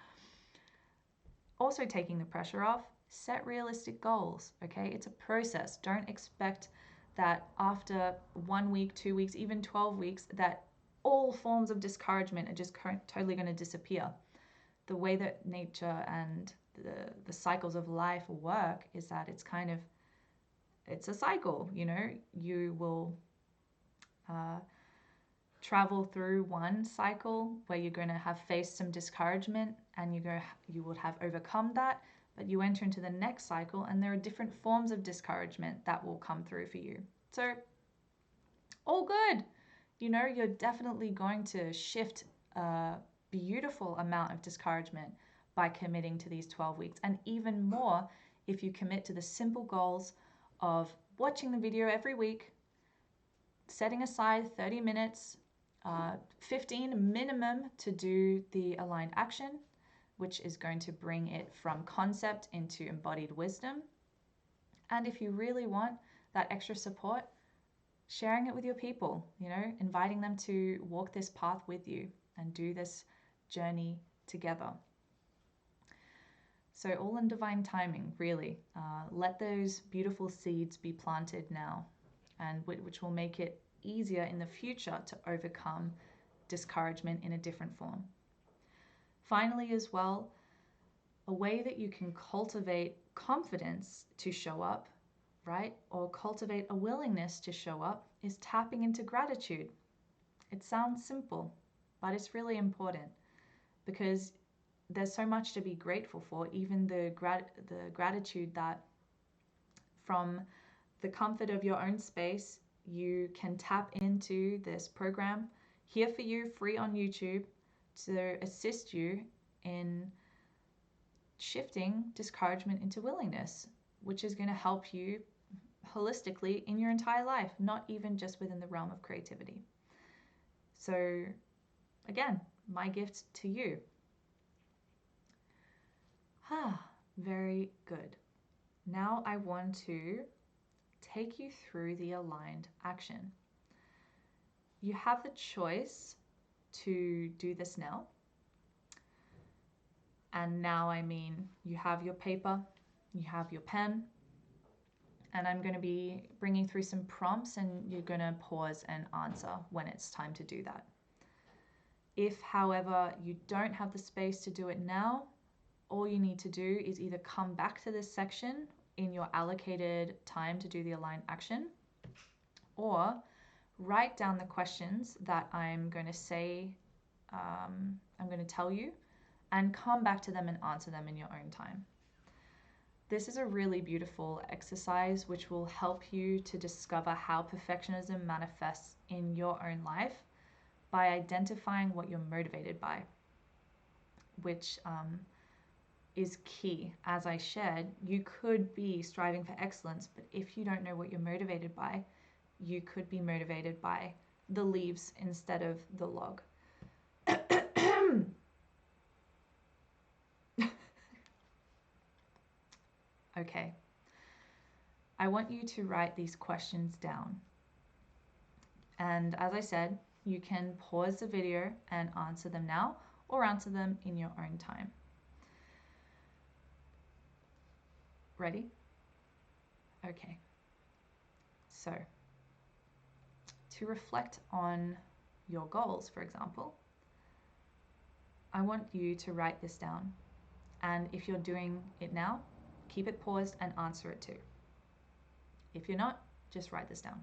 Speaker 1: Also, taking the pressure off, set realistic goals, okay? It's a process. Don't expect that after 1 week, 2 weeks, even 12 weeks, that all forms of discouragement are just totally going to disappear. The way that nature and the cycles of life work is that it's a cycle, you know. You will travel through one cycle where you're going to have faced some discouragement and you would have overcome that, but you enter into the next cycle and there are different forms of discouragement that will come through for you. So all good. You know, you're definitely going to shift a beautiful amount of discouragement by committing to these 12 weeks, and even more if you commit to the simple goals of watching the video every week, setting aside 30 minutes, 15 minimum to do the aligned action, which is going to bring it from concept into embodied wisdom. And if you really want that extra support, sharing it with your people, you know, inviting them to walk this path with you and do this journey together. So all in divine timing, really. Let those beautiful seeds be planted now, and which will make it easier in the future to overcome discouragement in a different form. Finally, as well, a way that you can cultivate confidence to show up, right? Or cultivate a willingness to show up is tapping into gratitude. It sounds simple, but it's really important because there's so much to be grateful for, even the gratitude that from the comfort of your own space, you can tap into this program here for you, free on YouTube, to assist you in shifting discouragement into willingness, which is going to help you holistically in your entire life, not even just within the realm of creativity. So again, my gift to you. Very good. Now I want to take you through the aligned action. You have the choice to do this now. And now I mean you have your paper, you have your pen, and I'm going to be bringing through some prompts and you're going to pause and answer when it's time to do that. If, however, you don't have the space to do it now, all you need to do is either come back to this section in your allocated time to do the aligned action, or write down the questions that I'm going to say, I'm going to tell you, and come back to them and answer them in your own time. This is a really beautiful exercise which will help you to discover how perfectionism manifests in your own life by identifying what you're motivated by, which is key. As I shared, you could be striving for excellence, but if you don't know what you're motivated by, you could be motivated by the leaves instead of the log. Okay. I want you to write these questions down. And as I said, you can pause the video and answer them now or answer them in your own time. Ready? Okay. So, to reflect on your goals, for example, I want you to write this down. And if you're doing it now, keep it paused and answer it too. If you're not, just write this down.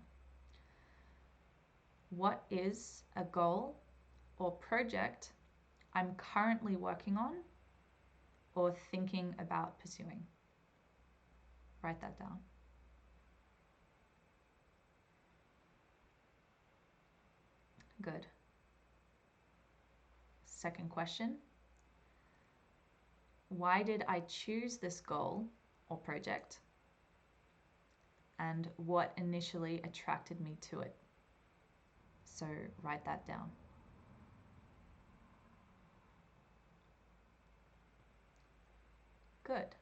Speaker 1: What is a goal or project I'm currently working on or thinking about pursuing? Write that down. Good. Second question. Why did I choose this goal or project? And what initially attracted me to it? So write that down. Good.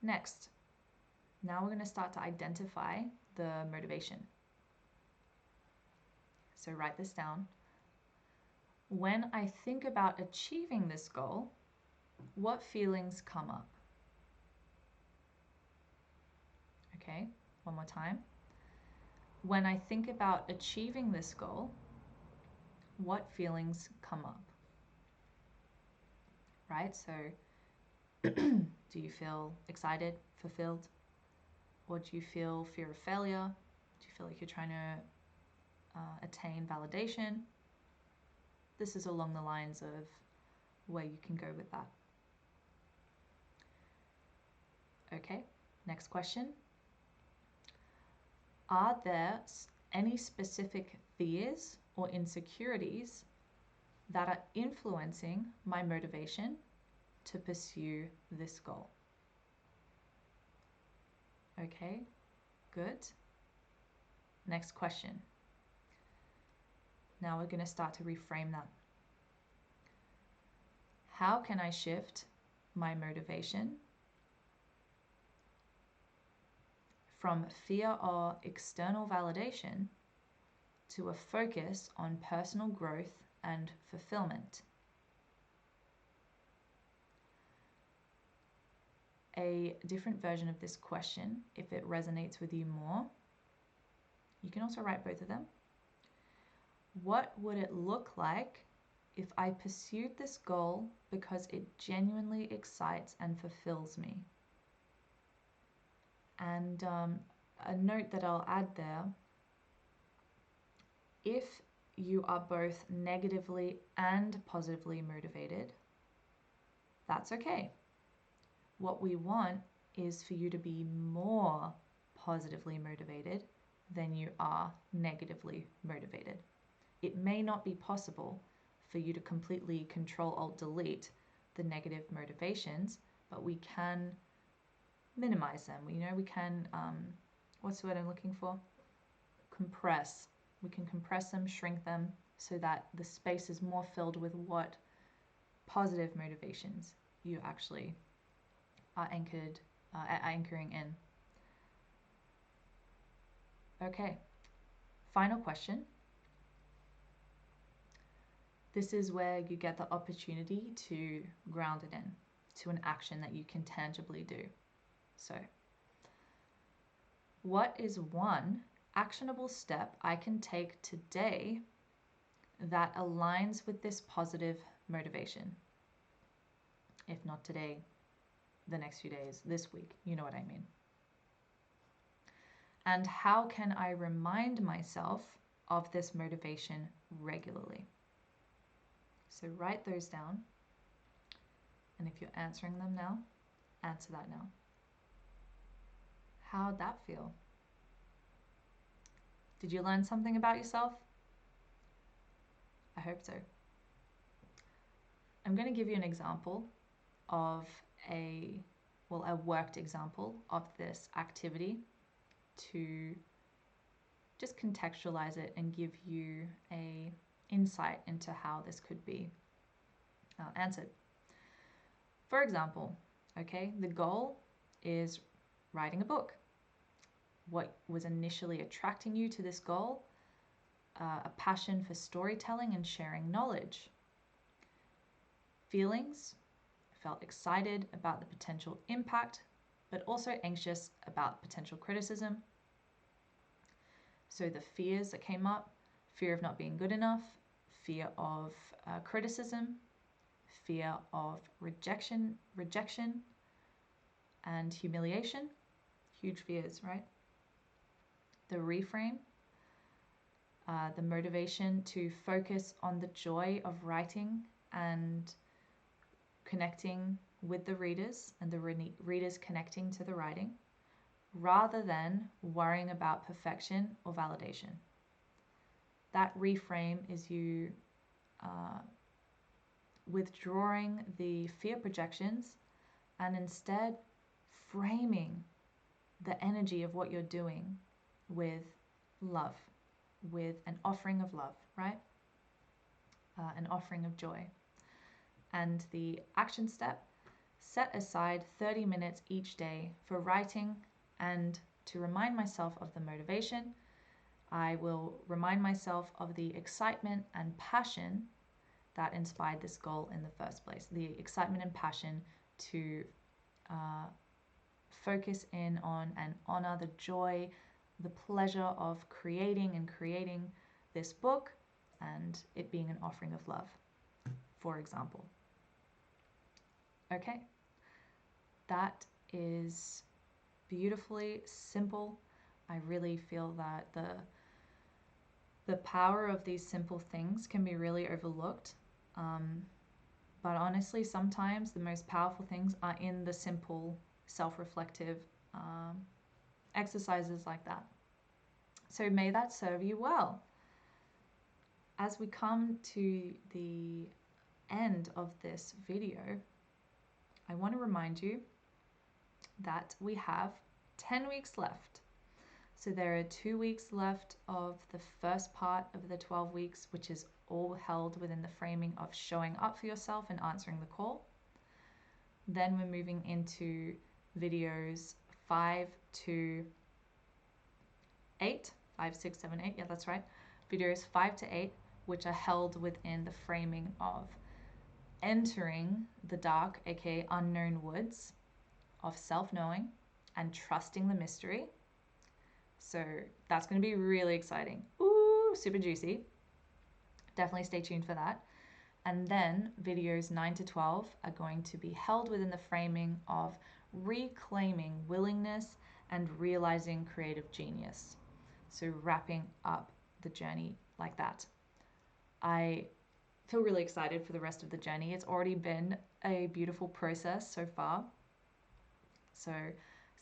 Speaker 1: Next, now we're going to start to identify the motivation. So write this down. When I think about achieving this goal, what feelings come up? Okay, one more time. When I think about achieving this goal, what feelings come up? Right, so do you feel excited, fulfilled? Or do you feel fear of failure? Do you feel like you're trying to attain validation? This is along the lines of where you can go with that. Okay, next question. Are there any specific fears or insecurities that are influencing my motivation to pursue this goal? Okay, good. Next question. Now we're going to start to reframe that. How can I shift my motivation from fear or external validation to a focus on personal growth and fulfillment? A different version of this question, if it resonates with you more, you can also write both of them. What would it look like if I pursued this goal because it genuinely excites and fulfills me? And a note that I'll add there, if you are both negatively and positively motivated, that's okay. What we want is for you to be more positively motivated than you are negatively motivated. It may not be possible for you to completely Control-Alt-Delete the negative motivations, but we can minimize them. We can, what's the word I'm looking for? Compress. We can compress them, shrink them, so that the space is more filled with what positive motivations you actually are anchoring in. Okay, final question. This is where you get the opportunity to ground it in to an action that you can tangibly do. So, what is one actionable step I can take today that aligns with this positive motivation? If not today, the next few days, this week, you know what I mean. And how can I remind myself of this motivation regularly? So write those down. And if you're answering them now, answer that now. How'd that feel? Did you learn something about yourself? I hope so. I'm going to give you an example of a worked example of this activity to just contextualize it and give you a insight into how this could be answered. For example, okay, the goal is writing a book. What was initially attracting you to this goal? A passion for storytelling and sharing knowledge. Feelings: I felt excited about the potential impact, but also anxious about potential criticism. So the fears that came up: fear of not being good enough, fear of criticism, fear of rejection, and humiliation. Huge fears, right? The reframe, the motivation to focus on the joy of writing and connecting with the readers and the readers connecting to the writing, rather than worrying about perfection or validation. That reframe is you withdrawing the fear projections and instead framing the energy of what you're doing with love, with an offering of love, right? An offering of joy. And the action step set aside 30 minutes each day for writing, and to remind myself of the motivation, I will remind myself of the excitement and passion that inspired this goal in the first place. The excitement and passion to focus in on and honor the joy, the pleasure of creating this book and it being an offering of love, for example. Okay, that is beautifully simple. I really feel that the power of these simple things can be really overlooked. But honestly, sometimes the most powerful things are in the simple, self-reflective exercises like that. So may that serve you well. As we come to the end of this video, I want to remind you that we have 10 weeks left. So there are 2 weeks left of the first part of the 12 weeks, which is all held within the framing of showing up for yourself and answering the call. Then we're moving into videos 5 to 8, 5, 6, 7, 8, yeah, that's right. Videos 5 to 8, which are held within the framing of entering the dark, aka unknown woods of self-knowing and trusting the mystery. So that's going to be really exciting. Ooh, super juicy. Definitely stay tuned for that. And then videos 9 to 12 are going to be held within the framing of reclaiming willingness and realizing creative genius. So wrapping up the journey like that. I feel really excited for the rest of the journey. It's already been a beautiful process so far. So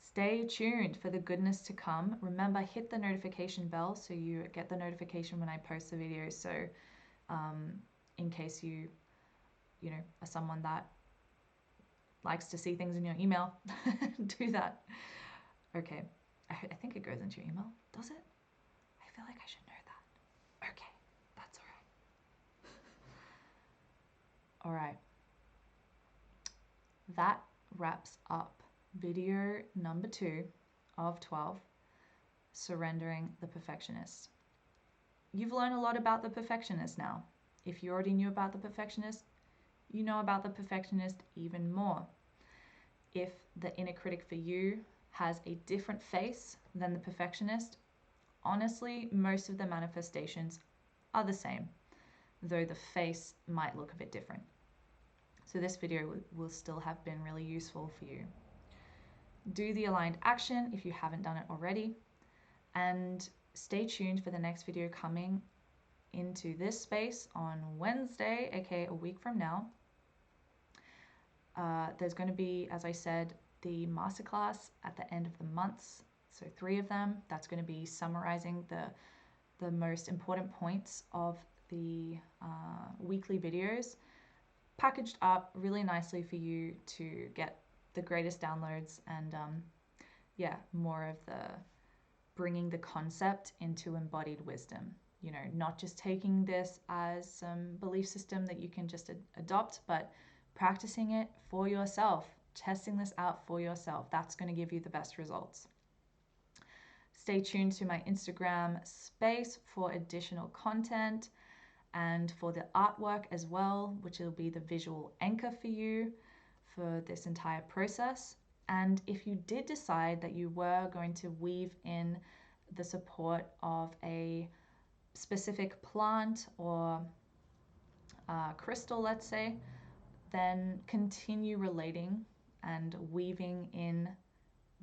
Speaker 1: stay tuned for the goodness to come. Remember, hit the notification bell so you get the notification when I post the videos. So in case you are someone that likes to see things in your email, do that. Okay, I think it goes into your email. Does it? I feel like I should know that. Okay, that's all right. All right. That wraps up video number 2 of 12, Surrendering the Perfectionist. You've learned a lot about the perfectionist now. If you already knew about the perfectionist, you know about the perfectionist even more. If the inner critic for you has a different face than the perfectionist, honestly, most of the manifestations are the same, though the face might look a bit different. So this video will still have been really useful for you. Do the aligned action if you haven't done it already, and stay tuned for the next video coming into this space on Wednesday, aka a week from now. There's going to be, as I said, the masterclass at the end of the months, so 3 of them. That's going to be summarizing the most important points of the weekly videos, packaged up really nicely for you to get the greatest downloads and more of the bringing the concept into embodied wisdom. Not just taking this as some belief system that you can just adopt, but practicing it for yourself, testing this out for yourself. That's going to give you the best results. Stay tuned to my Instagram space for additional content and for the artwork as well, which will be the visual anchor for you for this entire process. And if you did decide that you were going to weave in the support of a specific plant or crystal, let's say, then continue relating and weaving in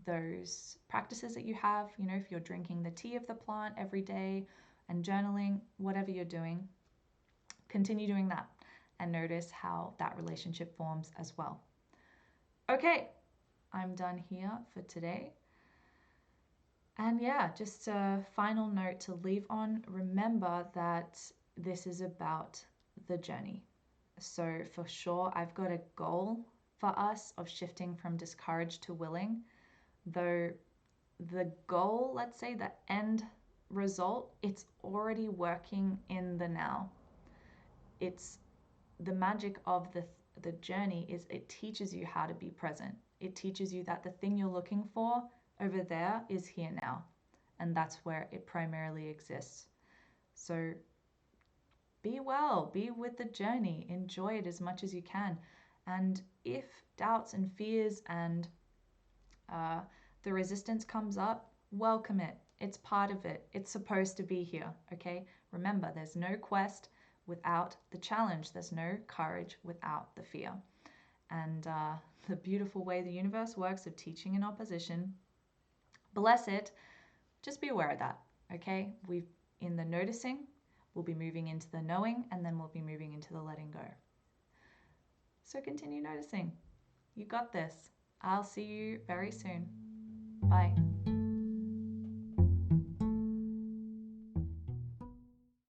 Speaker 1: those practices that you have. If you're drinking the tea of the plant every day and journaling, whatever you're doing, continue doing that and notice how that relationship forms as well. Okay, I'm done here for today. And just a final note to leave on. Remember that this is about the journey. So for sure, I've got a goal for us of shifting from discouraged to willing, though the goal, let's say the end result, it's already working in the now. It's the magic of the the journey is it teaches you how to be present. It teaches you that the thing you're looking for over there is here now, and that's where it primarily exists. So be well, be with the journey, enjoy it as much as you can. And if doubts and fears and uh, the resistance comes up, welcome it. It's part of it. It's supposed to be here, okay? Remember, there's no quest without the challenge. There's no courage without the fear. And the beautiful way the universe works of teaching in opposition, bless it, just be aware of that, okay? We've in the noticing, we'll be moving into the knowing, and then we'll be moving into the letting go. So continue noticing. You got this. I'll see you very soon. Bye.